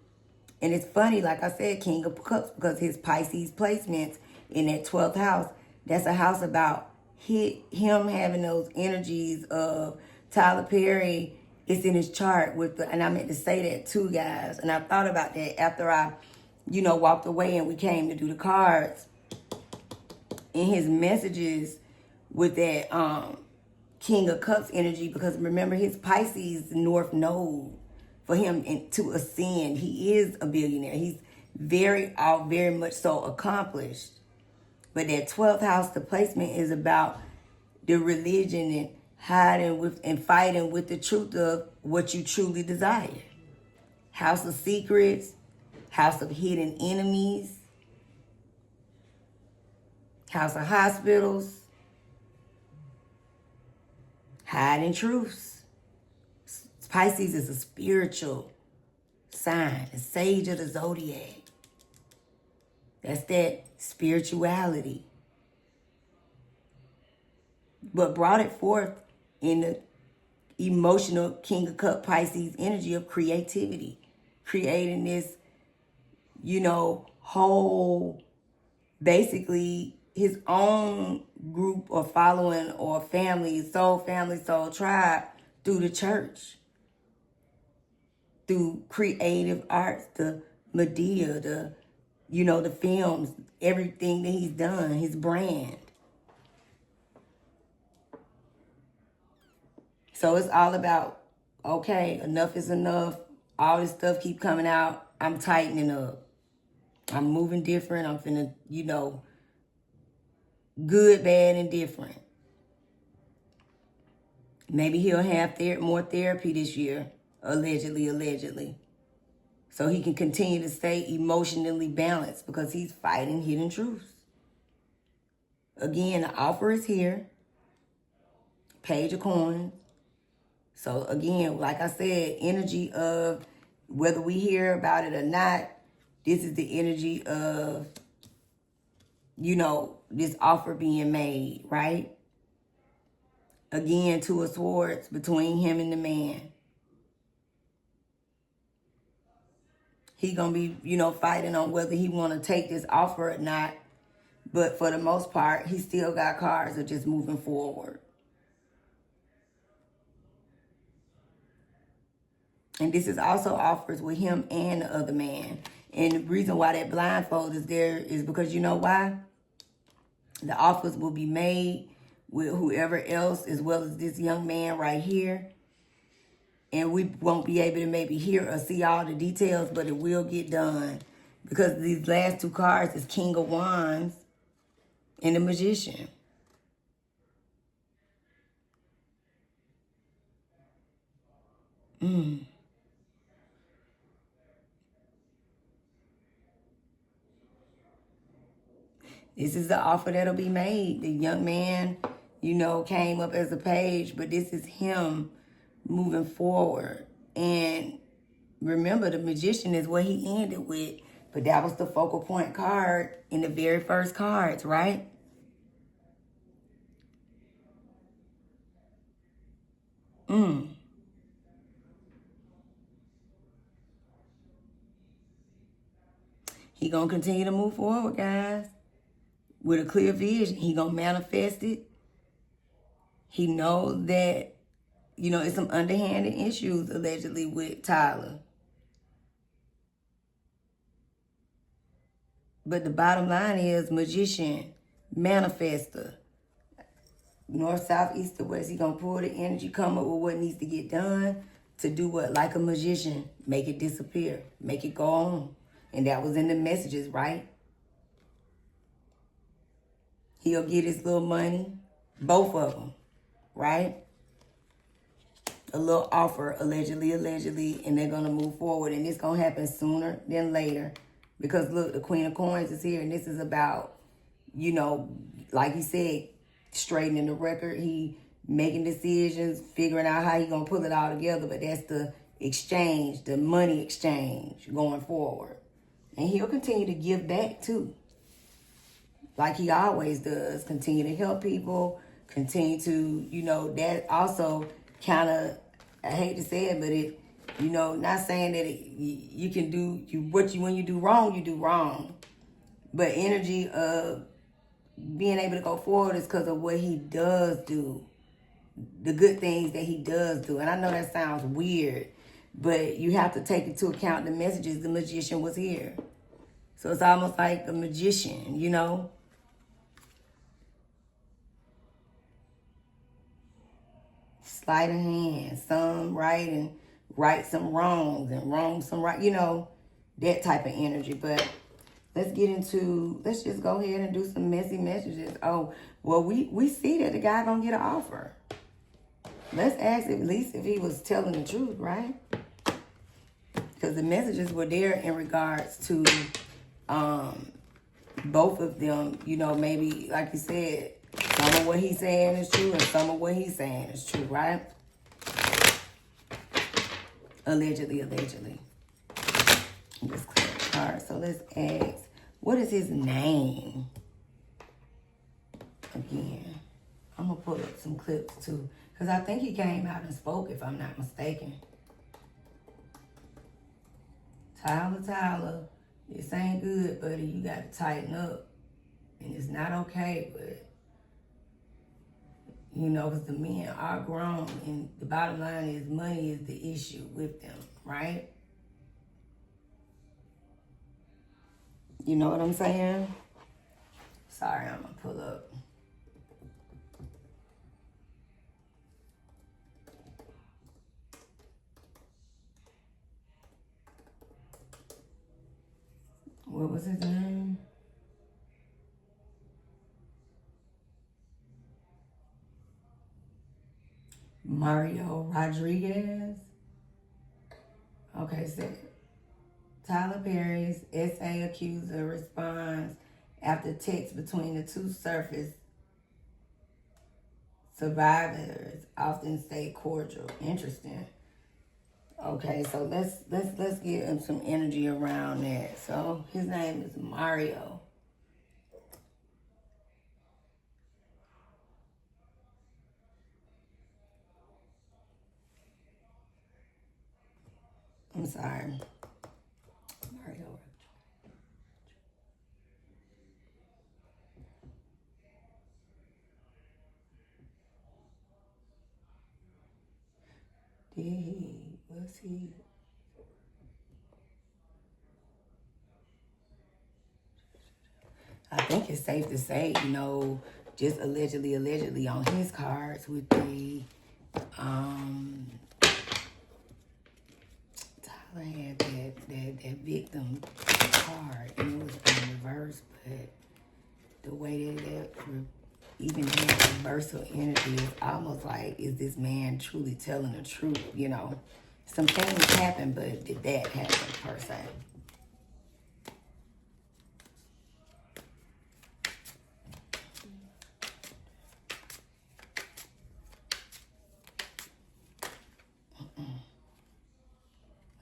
And it's funny, like I said, King of Cups, because his Pisces placements in that 12th house, that's a house about him having those energies of Tyler Perry. It's in his chart with and I meant to say that too, guys. And I thought about that after I, walked away and we came to do the cards. In his messages with that King of Cups energy, because remember his Pisces North Node for him to ascend. He is a billionaire. He's very much so accomplished. But that 12th house, the placement is about the religion and hiding with and fighting with the truth of what you truly desire. House of secrets, house of hidden enemies, house of hospitals, hiding truths. Pisces is a spiritual sign, the sage of the zodiac. That's that spirituality. But brought it forth in the emotional King of Cup Pisces energy of creativity. Creating this, whole, basically his own group or following or family, soul tribe through the church. Through creative arts, the media, the films, everything that he's done, his brand. So it's all about, okay, enough is enough. All this stuff keep coming out. I'm tightening up. I'm moving different. I'm finna, good, bad, and different. Maybe he'll have more therapy this year, allegedly. So he can continue to stay emotionally balanced because he's fighting hidden truths. Again, the offer is here. Page of coins. So again, like I said, energy of whether we hear about it or not, this is the energy of, this offer being made, right? Again, Two of Swords between him and the man. He gonna be, fighting on whether he want to take this offer or not. But for the most part, he still got cards of just moving forward. And this is also offers with him and the other man. And the reason why that blindfold is there is because you know why? The offers will be made with whoever else as well as this young man right here. And we won't be able to maybe hear or see all the details, but it will get done. Because these last two cards is King of Wands and the Magician. This is the offer that'll be made. The young man, came up as a page, but this is him moving forward. And remember, the Magician is what he ended with, but that was the focal point card in the very first cards, right? He gonna continue to move forward, guys. With a clear vision, he gonna manifest it. He knows that, it's some underhanded issues allegedly with Tyler. But the bottom line is Magician, manifester. North, south, east, or west. He gonna pull the energy, come up with what needs to get done to do what? Like a magician, make it disappear, make it go on. And that was in the messages, right? He'll get his little money, both of them, right? A little offer, allegedly, and they're going to move forward. And it's going to happen sooner than later. Because, look, the Queen of Coins is here, and this is about, like he said, straightening the record. He making decisions, figuring out how he going to pull it all together. But that's the exchange, the money exchange going forward. And he'll continue to give back, too. Like he always does. Continue to help people. Continue to, that also kind of, I hate to say it, but it, not saying that you can do, when you do wrong, you do wrong. But energy of being able to go forward is because of what he does do. The good things that he does do. And I know that sounds weird, but you have to take into account the messages. The Magician was here. So it's almost like a magician, Sleight of hand, some right and right some wrongs and wrong some right, that type of energy. But let's just go ahead and do some messy messages. Oh, well, we see that the guy gonna get an offer. Let's ask at least if he was telling the truth, right? Because the messages were there in regards to both of them, maybe, like you said, some of what he's saying is true and some of what he's saying is true, right? Allegedly. Just clear the card. So let's ask, what is his name? Again, I'm going to pull up some clips too. Because I think he came out and spoke, if I'm not mistaken. Tyler, this ain't good, buddy. You got to tighten up. And it's not okay, but, you know, because the men are grown. And the bottom line is money is the issue with them, right? You know what I'm saying? Sorry, I'm going to pull up. What was his name? Mario Rodriguez. Okay, so Tyler Perry's SA accuser responds after text between the two surfaced. Survivors often stay cordial. Interesting. Okay, so let's get him some energy around that. So his name is Mario. I'm sorry. Mario. Was he? I think it's safe to say, you know, just allegedly on his cards with the, Tyler had that victim card, and it was in reverse, but the way that even that reversal energy is almost like, is this man truly telling the truth? You know, some things happen, but did that happen per se?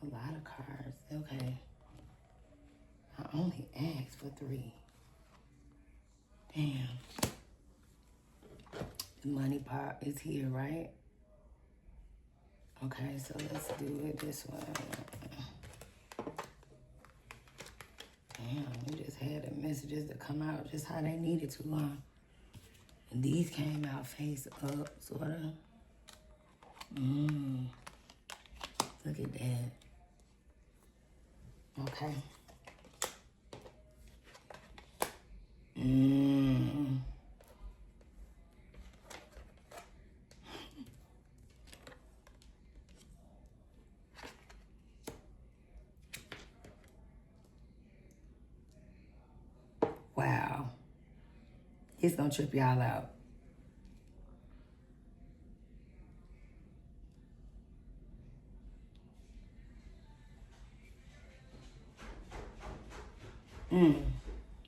A lot of cards. Okay. I only asked for 3. Damn. The money part is here, right? Okay, so let's do it this way. Damn, we just had the messages to come out just how they needed to, huh? And these came out face up, sort of. Look at that. Okay. Wow. It's gonna trip y'all out.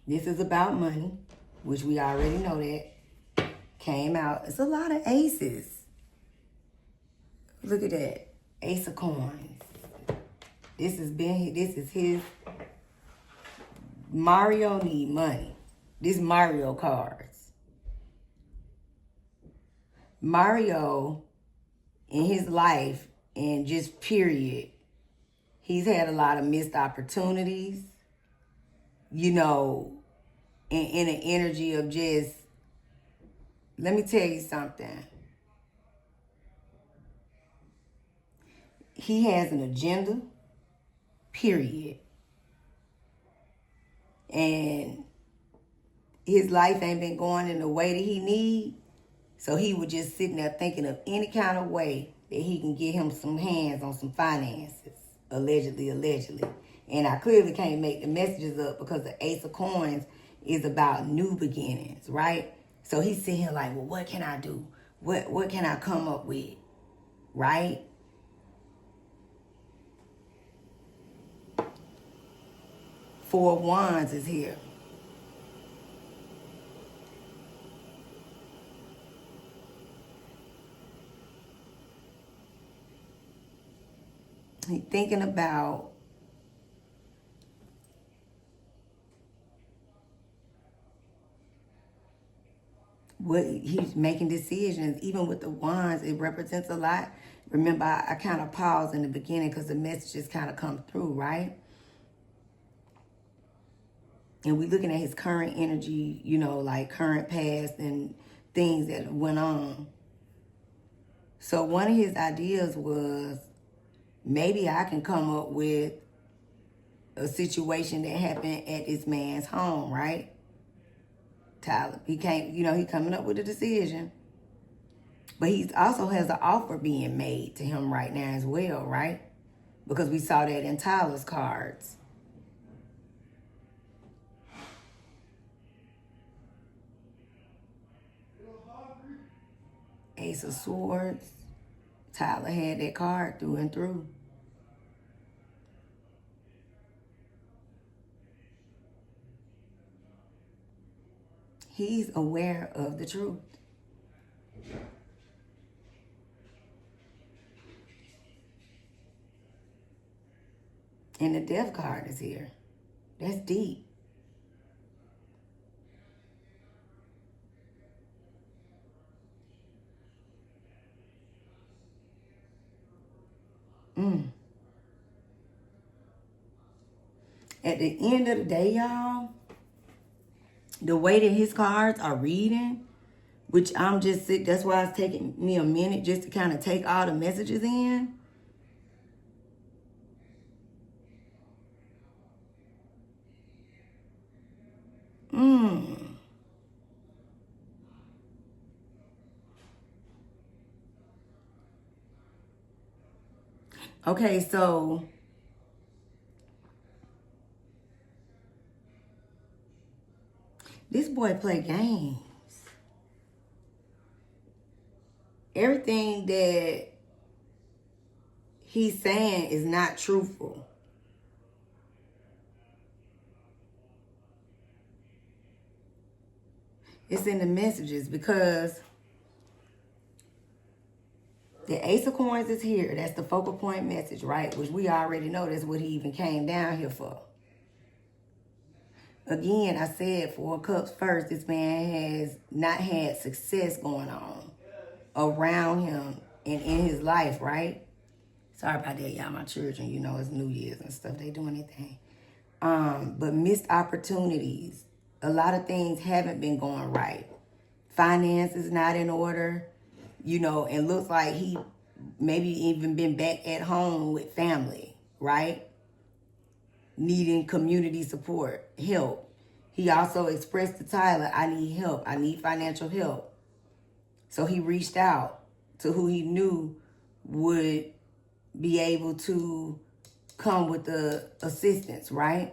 This is about money, which we already know that. Came out. It's a lot of aces. Look at that. Ace of coins. This is his. Mario need money. This Mario cards. Mario, in his life, and just period, he's had a lot of missed opportunities. You know, in an energy of just, let me tell you something. He has an agenda, period. And his life ain't been going in the way that he need. So he was just sitting there thinking of any kind of way that he can get him some hands on some finances. Allegedly. And I clearly can't make the messages up because the Ace of Coins is about new beginnings, right? So he's sitting here like, well, what can I do? What can I come up with, right? Four of Wands is here. He's thinking about what he's making decisions. Even with the wands, it represents a lot. Remember, I kind of paused in the beginning because the messages kind of come through, right? And we looking at his current energy, you know, like current past and things that went on. So one of his ideas was, maybe I can come up with a situation that happened at this man's home, right? Tyler, he can't, you know, he coming up with a decision. But he also has an offer being made to him right now as well, right? Because we saw that in Tyler's cards. Ace of Swords. Tyler had that card through and through. He's aware of the truth. And the death card is here. That's deep. At the end of the day, y'all, the way that his cards are reading, which I'm just sick, that's why it's taking me a minute just to kind of take all the messages in. Okay, so this boy play games. Everything that he's saying is not truthful. It's in the messages because the Ace of Coins is here. That's the focal point message, right? Which we already know that's what he even came down here for. Again, I said 4 of Cups first. This man has not had success going on around him and in his life, right? Sorry about that, y'all. My children, you know, it's New Year's and stuff. They doing anything. But missed opportunities. A lot of things haven't been going right. Finance is not in order, you know, and looks like he maybe even been back at home with family, right? Needing community support, help. He also expressed to Tyler, I need help. I need financial help. So he reached out to who he knew would be able to come with the assistance, right?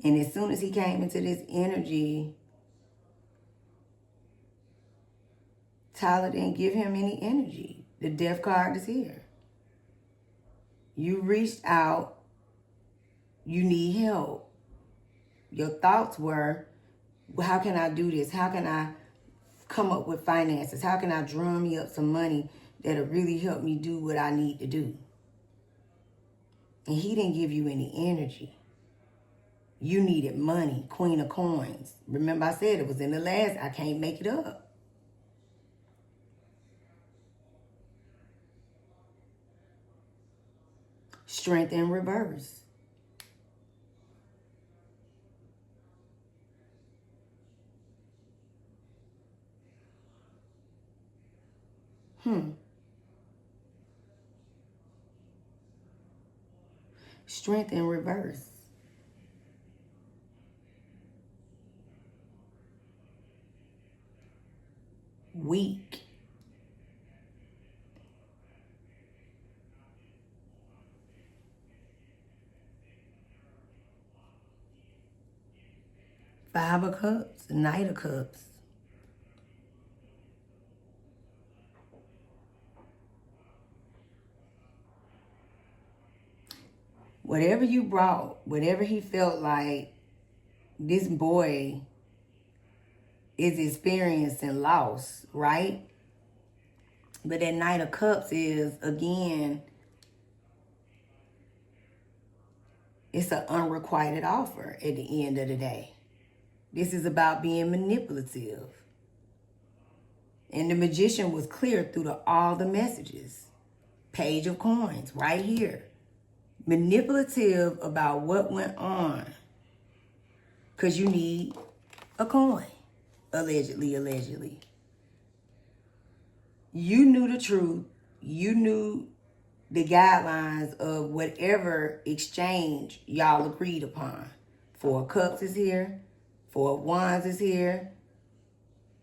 And as soon as he came into this energy, Tyler didn't give him any energy. The death card is here. You reached out. You need help. Your thoughts were, well, how can I do this? How can I come up with finances? How can I drum me up some money that'll really help me do what I need to do? And he didn't give you any energy. You needed money, Queen of Coins. Remember I said it was in the last, I can't make it up. Strength in reverse. Strength in reverse. Weak. Five of Cups, Knight of Cups. Whatever you brought, whatever he felt like this boy is experiencing loss, right? But that Knight of Cups is, again, It's an unrequited offer at the end of the day. This is about being manipulative. And the Magician was clear through all the messages. Page of Coins right here. Manipulative about what went on. Because you need a coin. Allegedly. You knew the truth. You knew the guidelines of whatever exchange y'all agreed upon. Four of Cups is here. Four of Wands is here.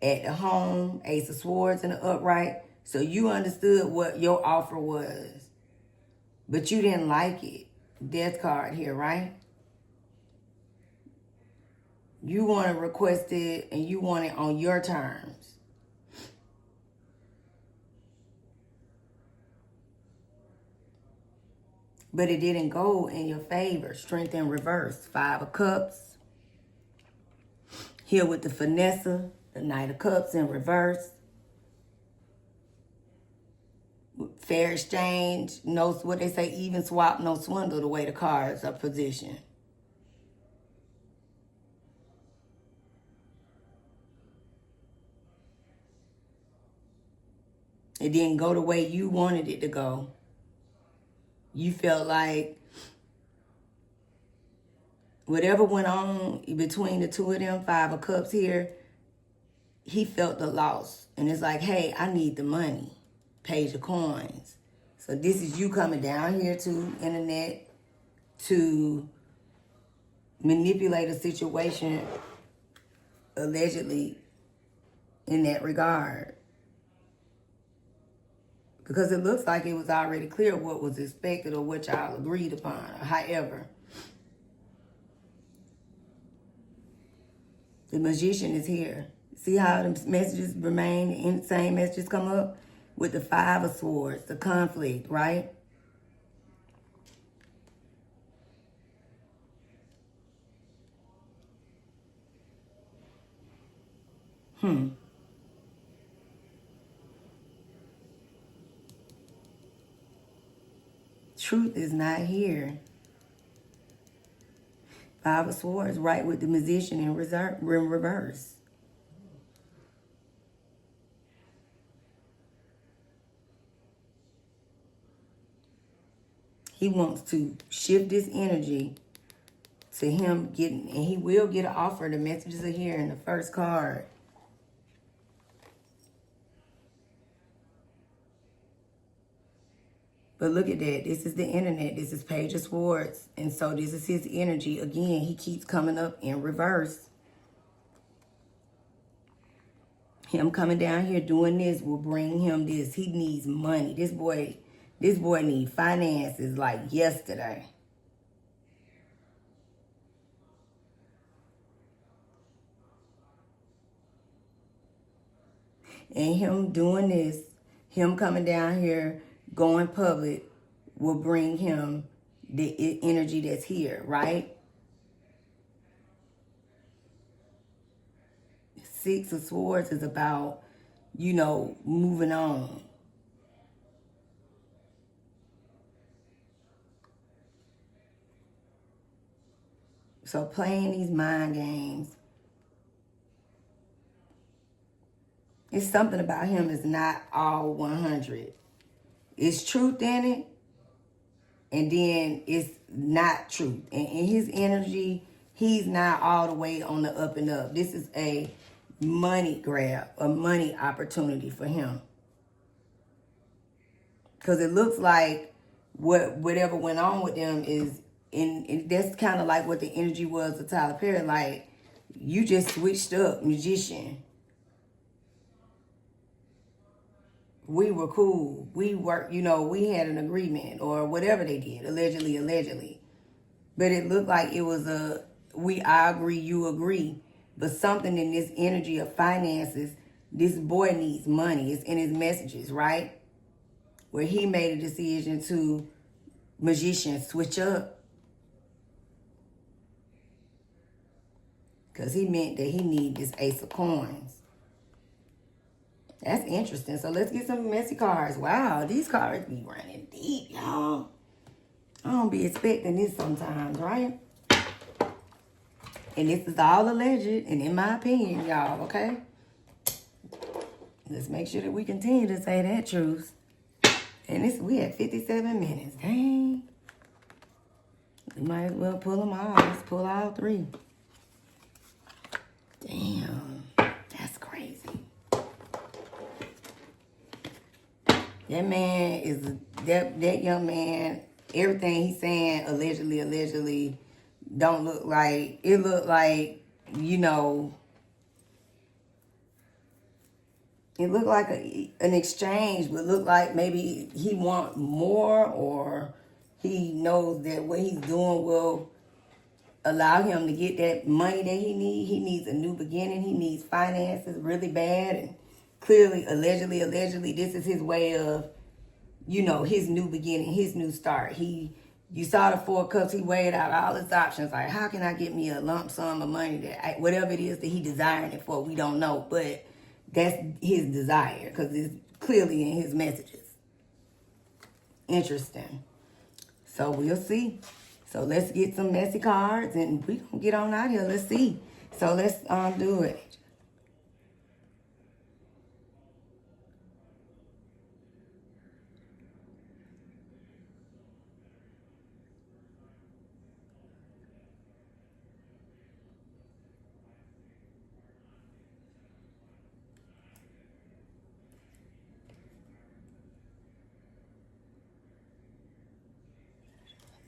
At the home, Ace of Swords in the upright. So you understood what your offer was. But you didn't like it. Death card here, right? You want to request it and you want it on your terms. But it didn't go in your favor. Strength in reverse. Five of Cups. Here with the finesse. The Knight of Cups in reverse. Fair exchange. No, what they say, even swap, no swindle, the way the cards are positioned. It didn't go the way you wanted it to go. You felt like whatever went on between the two of them, Five of Cups here, he felt the loss. And it's like, hey, I need the money. Page of Coins. So this is you coming down here to internet to manipulate a situation allegedly in that regard. Because it looks like it was already clear what was expected or what y'all agreed upon. However, the Magician is here. See how the messages remain, the same messages come up? With the Five of Swords, the conflict, right? Truth is not here. Five of Swords right with the Magician in reverse. He wants to shift this energy to him getting, and he will get an offer. The messages are here in the first card. But look at that. This is the internet. This is Page of Swords. And so this is his energy. Again, he keeps coming up in reverse. Him coming down here doing this will bring him this. He needs money. This boy needs finances like yesterday. And him doing this, him coming down here, going public, will bring him the energy that's here, right? Six of Swords is about, you know, moving on. So playing these mind games, it's something about him that's not all 100. It's truth in it, and then it's not truth. And in his energy, he's not all the way on the up and up. This is a money grab, a money opportunity for him. Because it looks like whatever went on with them is, and that's kind of like what the energy was of Tyler Perry. Like, you just switched up, Magician. We were cool. We worked, you know, we had an agreement or whatever they did, allegedly. But it looked like it was I agree, you agree. But something in this energy of finances, this boy needs money. It's in his messages, right? Where he made a decision to, Magician, switch up. Because he meant that he need this Ace of Coins. That's interesting. So let's get some messy cards. Wow, these cards be running deep, y'all. I don't be expecting this sometimes, right? And this is all alleged, and in my opinion, y'all, okay? Let's make sure that we continue to say that truth. And we at 57 minutes. Dang. We might as well pull them all. Let's pull all 3. Damn. That's crazy. That man is, that young man, everything he's saying, allegedly, don't look like, it look like, you know, it looked like an exchange, but look like maybe he want more, or he knows that what he's doing will allow him to get that money that he needs. He needs a new beginning. He needs finances really bad. And clearly, allegedly, this is his way of, you know, his new beginning, his new start. You saw the 4 cups. He weighed out all his options. Like, how can I get me a lump sum of money that whatever it is that he desiring it for, we don't know. But that's his desire, because it's clearly in his messages. Interesting. So we'll see. So let's get some messy cards, and we gonna get on out here. Let's see. So let's do it.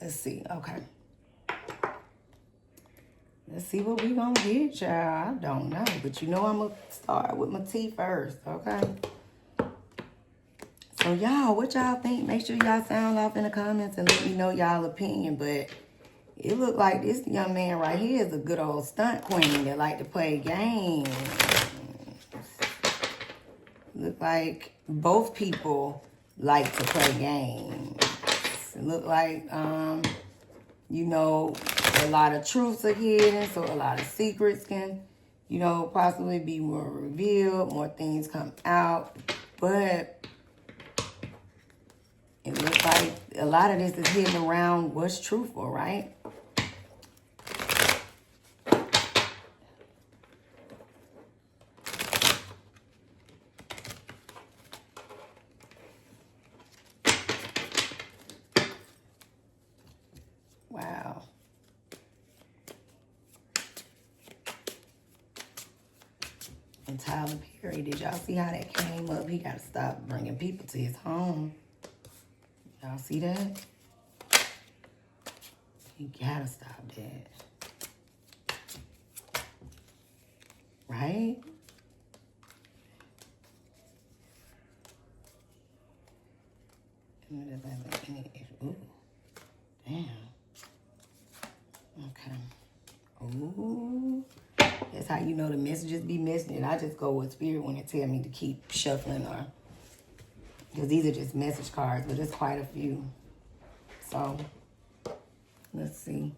Let's see. Okay. Let's see what we gonna get, child. I don't know, but you know I'm gonna start with my tea first, okay? So y'all, what y'all think? Make sure y'all sound off in the comments and let me know y'all opinion. But it look like this young man right here is a good old stunt queen that like to play games. Look like both people like to play games. It look like, you know, a lot of truths are hidden, so a lot of secrets can, you know, possibly be more revealed, more things come out. But it looks like a lot of this is hidden around what's truthful, right? Wow. And Tyler Perry, did y'all see how that came up? He got to stop bringing people to his home. Y'all see that? He got to stop that. Right? Ooh. Damn. Okay. Ooh. That's how you know the messages be missing. And I just go with spirit when it tell me to keep shuffling, or because these are just message cards, but there's quite a few. So let's see.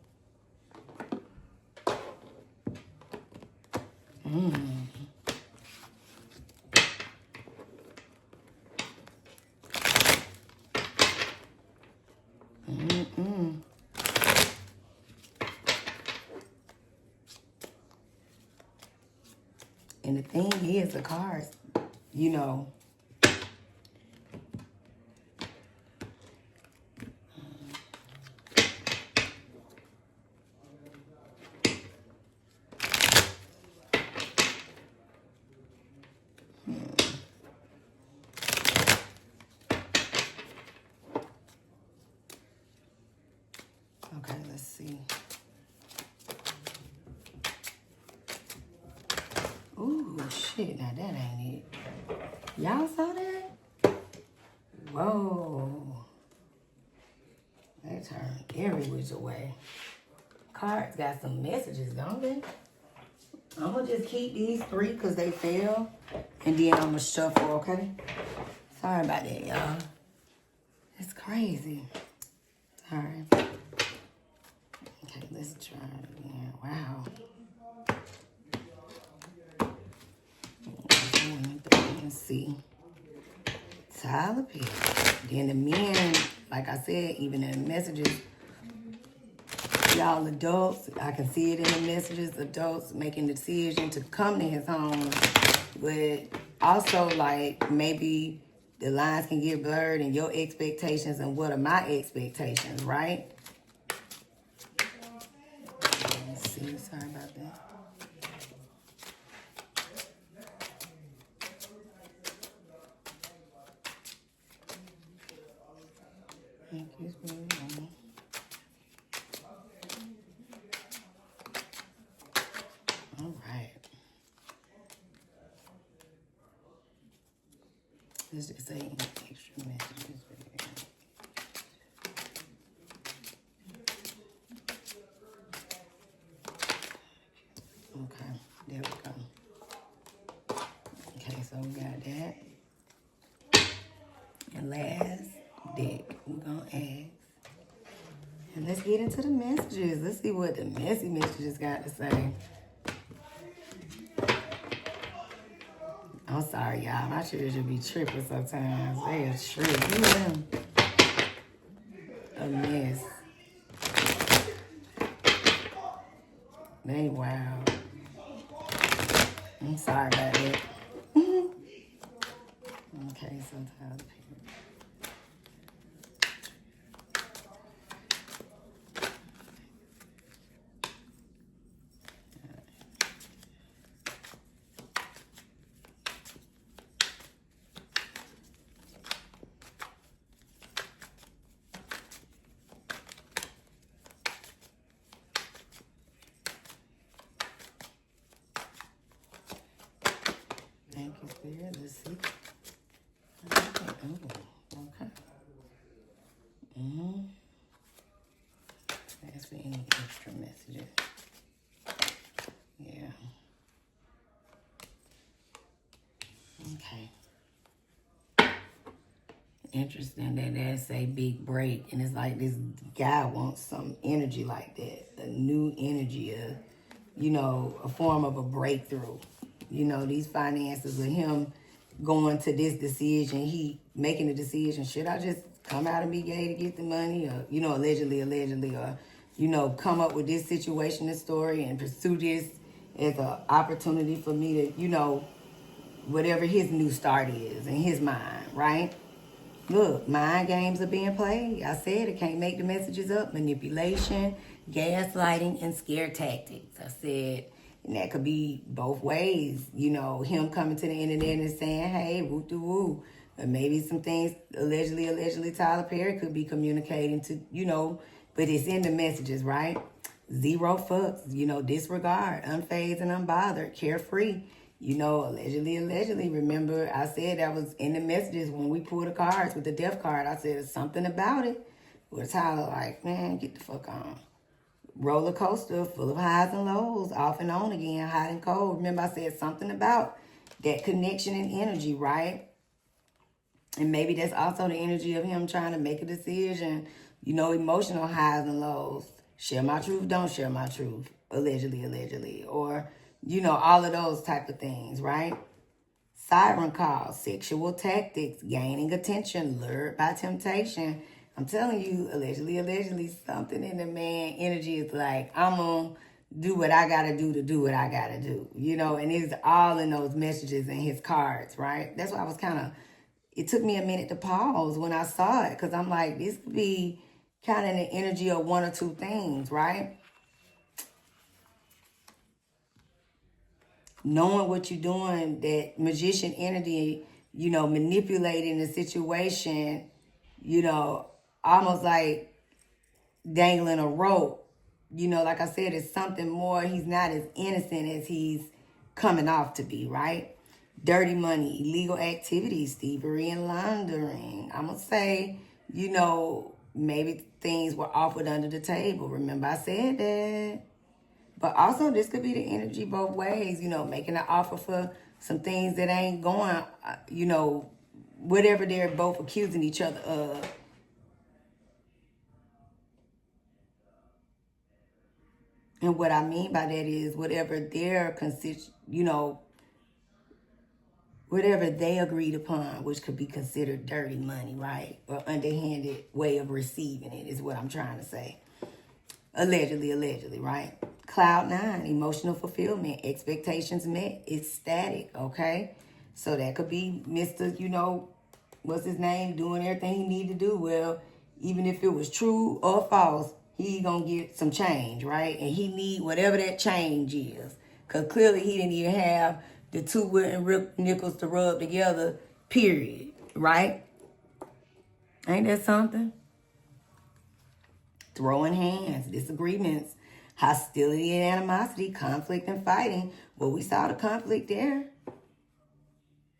And the thing is, the cards, you know, okay, let's see. Ooh, shit, now that ain't it. Y'all saw that? Whoa. They turned every which way. Cards got some messages, don't they? I'm gonna just keep these 3 because they fell. And then I'm gonna shuffle, okay? Sorry about that, y'all. It's crazy. Sorry. Okay, let's try it again. Wow. Let's see. Tyler Perry. Then the men, like I said, even in the messages, y'all adults, I can see it in the messages, adults making the decision to come to his home. But also, like, maybe the lines can get blurred and your expectations and what are my expectations, right? Let's see, sorry about that. Thank you, Spirit. All right. Let's just say extra messages. Okay, there we go. Okay, so we got that. And last deck, we're gonna ask. And let's get into the messages. Let's see what the messy messages got to say. I'm sorry, y'all. My children be tripping sometimes. They are tripping. You know them. A mess. They wild. I'm sorry about that. Okay, sometimes people. Thank you, Spirit. Let's see. Okay. Ask for any extra messages. Yeah. Okay. Interesting that that's a big break. And it's like this guy wants some energy like that. A new energy, a form of a breakthrough. These finances with him going to this decision, he making a decision. Should I just come out and be gay to get the money? Or, allegedly, or, come up with this situation, this story, and pursue this as an opportunity for me to, whatever his new start is in his mind, right? Look, mind games are being played. I said it, can't make the messages up. Manipulation, gaslighting, and scare tactics. I said, and that could be both ways. Him coming to the internet and saying, hey, woo-doo-woo. But maybe some things allegedly Tyler Perry could be communicating to, but it's in the messages, right? Zero fucks, disregard, unfazed and unbothered, carefree. Allegedly. Remember, I said that was in the messages when we pulled the cards with the death card. I said something about it. With Tyler, like, man, get the fuck on. Roller coaster full of highs and lows, off and on again, hot and cold. Remember, I said something about that connection and energy, right? And maybe that's also the energy of him trying to make a decision. Emotional highs and lows. Share my truth, don't share my truth. Allegedly. Or, all of those type of things, right? Siren calls, sexual tactics, gaining attention, lured by temptation. I'm telling you, allegedly, something in the man energy is like, I'm going to do what I got to do what I got to do. And it's all in those messages and his cards, right? That's why I was it took me a minute to pause when I saw it. Because I'm like, this could be kind of the energy of one or two things, right? Knowing what you're doing, that magician energy, manipulating the situation, almost like dangling a rope. Like I said, it's something more. He's not as innocent as he's coming off to be, right? Dirty money, illegal activities, thievery and laundering. I'm going to say, maybe things were offered under the table. Remember I said that. But also, this could be the energy both ways, making an offer for some things that ain't going, whatever they're both accusing each other of. And what I mean by that is whatever whatever they agreed upon, which could be considered dirty money, right? Or underhanded way of receiving it is what I'm trying to say. Allegedly, right? Cloud 9, emotional fulfillment, expectations met, ecstatic, okay? So that could be Mr., what's his name, doing everything he need to do. Well, even if it was true or false, he gonna get some change, right? And he need whatever that change is. Because clearly he didn't even have the two wooden nickels to rub together, period, right? Ain't that something? Throwing hands, disagreements, hostility and animosity, conflict and fighting. Well, we saw the conflict there,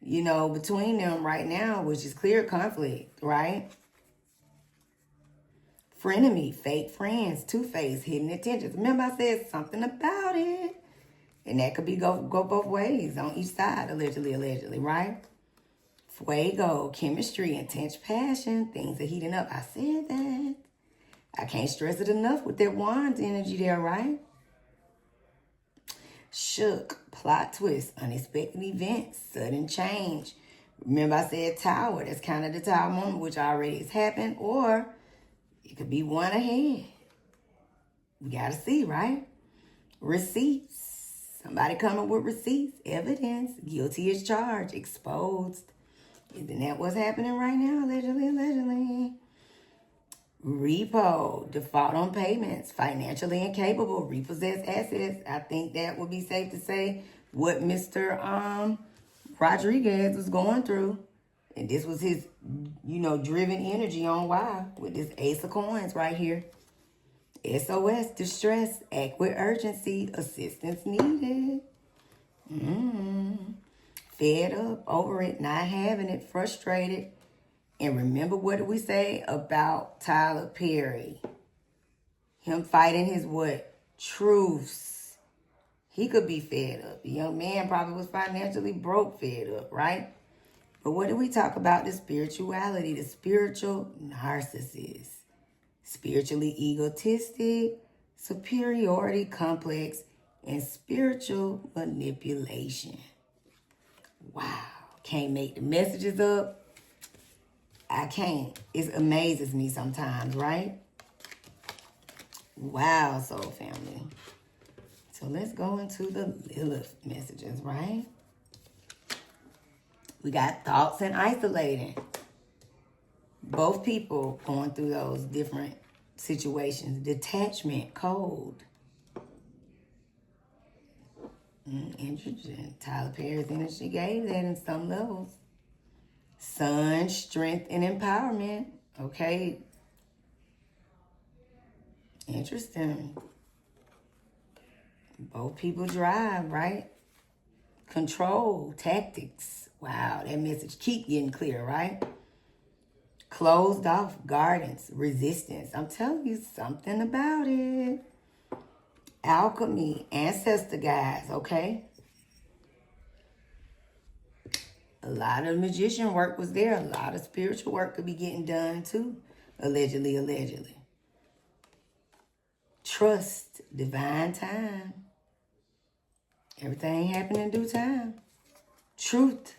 between them right now, which is clear conflict, right? Frenemy, fake friends, two-faced, hidden intentions. Remember I said something about it. And that could be go both ways on each side, allegedly, right? Fuego, chemistry, intense passion, things are heating up. I said that. I can't stress it enough with that wand's energy there, right? Shook, plot twist, unexpected events, sudden change. Remember I said tower. That's kind of the tower moment, which already has happened. Or it could be one ahead. We got to see, right? Receipts. Somebody coming with receipts, evidence, guilty as charged, exposed. Isn't that what's happening right now? Allegedly. Repo, default on payments, financially incapable, repossessed assets. I think that would be safe to say what Mr. Rodriguez was going through. And this was his, driven energy on why with this Ace of Coins right here. SOS, distress, act with urgency, assistance needed. Fed up, over it, not having it, frustrated. And remember, what did we say about Tyler Perry? Him fighting his what? Truths. He could be fed up. The young man probably was financially broke, fed up, right? But what did we talk about? The spirituality, the spiritual narcissist. Spiritually egotistic, superiority complex, and spiritual manipulation. Wow. Can't make the messages up. I can't. It amazes me sometimes, right? Wow, soul family. So let's go into the Lilith messages, right? We got thoughts and isolating. Both people going through those different situations. Detachment, cold. Interesting. Tyler Perry's energy gave that in some levels. Sun, strength, and empowerment. Okay. Interesting. Both people drive, right? Control, tactics. Wow, that message keep getting clear, right? Closed off, gardens, resistance. I'm telling you something about it. Alchemy, ancestor guides, okay? A lot of magician work was there. A lot of spiritual work could be getting done too. Allegedly. Trust, divine time. Everything happened in due time. Truth.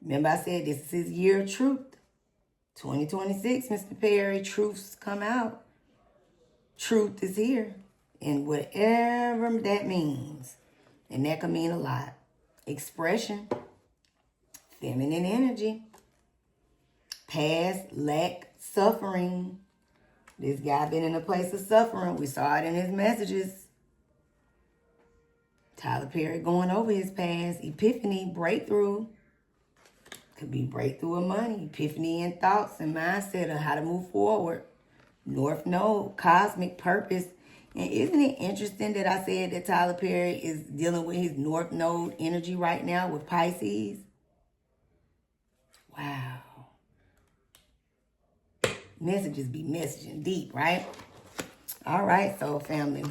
Remember I said this is his year of truth. 2026, Mr. Perry, truths come out. Truth is here. And whatever that means. And that can mean a lot. Expression. Feminine energy. Past, lack, suffering. This guy been in a place of suffering. We saw it in his messages. Tyler Perry going over his past. Epiphany, breakthrough. Could be breakthrough of money. Epiphany in thoughts and mindset of how to move forward. North Node, cosmic purpose. And isn't it interesting that I said that Tyler Perry is dealing with his North Node energy right now with Pisces? Wow. Messages be messaging deep, right? All right, soul family.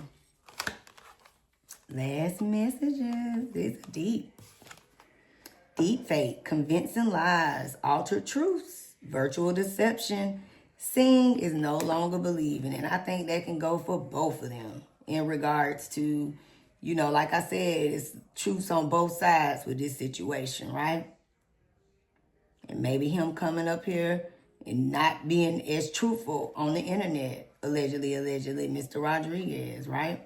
Last messages. It's deep. Deep fake, convincing lies, altered truths, virtual deception. Seeing is no longer believing. And I think that can go for both of them in regards to, like I said, it's truths on both sides with this situation, right? And maybe him coming up here and not being as truthful on the internet. Allegedly, Mr. Rodriguez, right?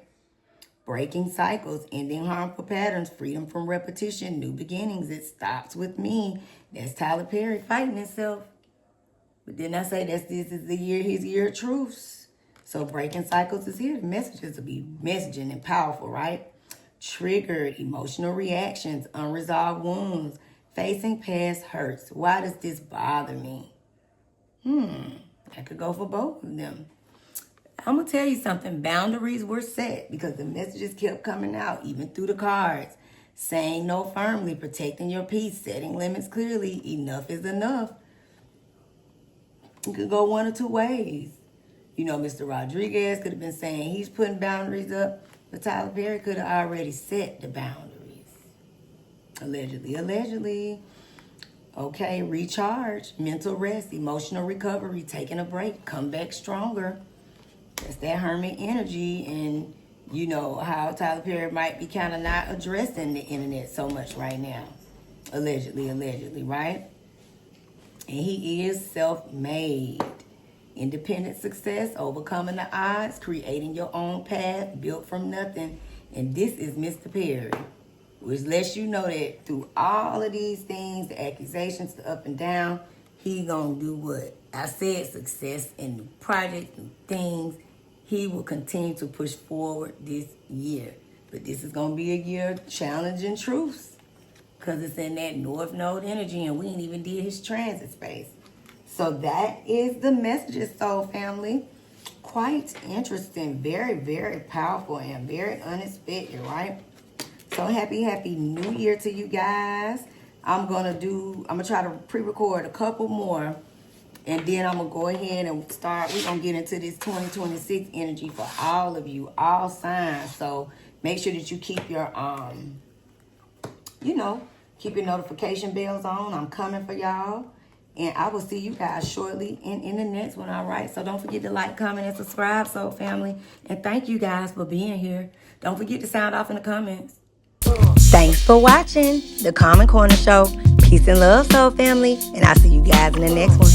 Breaking cycles, ending harmful patterns, freedom from repetition, new beginnings. It stops with me. That's Tyler Perry fighting himself. But then I say this is the year, his year of truths. So breaking cycles is here. The messages will be messaging and powerful, right? Triggered, emotional reactions, unresolved wounds, facing past hurts. Why does this bother me? I could go for both of them. I'm going to tell you something. Boundaries were set because the messages kept coming out, even through the cards. Saying no firmly, protecting your peace, setting limits clearly. Enough is enough. It could go one or two ways. You know, Mr. Rodriguez could have been saying he's putting boundaries up, but Tyler Perry could have already set the boundaries. Allegedly. Okay, recharge, mental rest, emotional recovery, taking a break, come back stronger. That's that hermit energy, and you know how Tyler Perry might be kind of not addressing the internet so much right now. Allegedly, right? And he is self-made. Independent success, overcoming the odds, creating your own path, built from nothing. And this is Mr. Perry, which lets you know that through all of these things, the accusations, the up and down, he gonna do what? I said success in new projects, new things. He will continue to push forward this year. But this is gonna be a year of challenging truths because it's in that North Node energy and we ain't even did his transit space. So that is the messages, soul family. Quite interesting, very, very powerful and very unexpected, right? So happy new year to you guys. I'm gonna try to pre-record a couple more, and then I'm gonna go ahead and start. We're gonna get into this 2026 energy for all of you, all signs. So make sure that you keep your keep your notification bells on. I'm coming for y'all. And I will see you guys shortly in the next one, all right? So don't forget to like, comment, and subscribe, soul family. And thank you guys for being here. Don't forget to sound off in the comments. Thanks for watching The Common Corner Show. Peace and love, soul family. And I'll see you guys in the next one.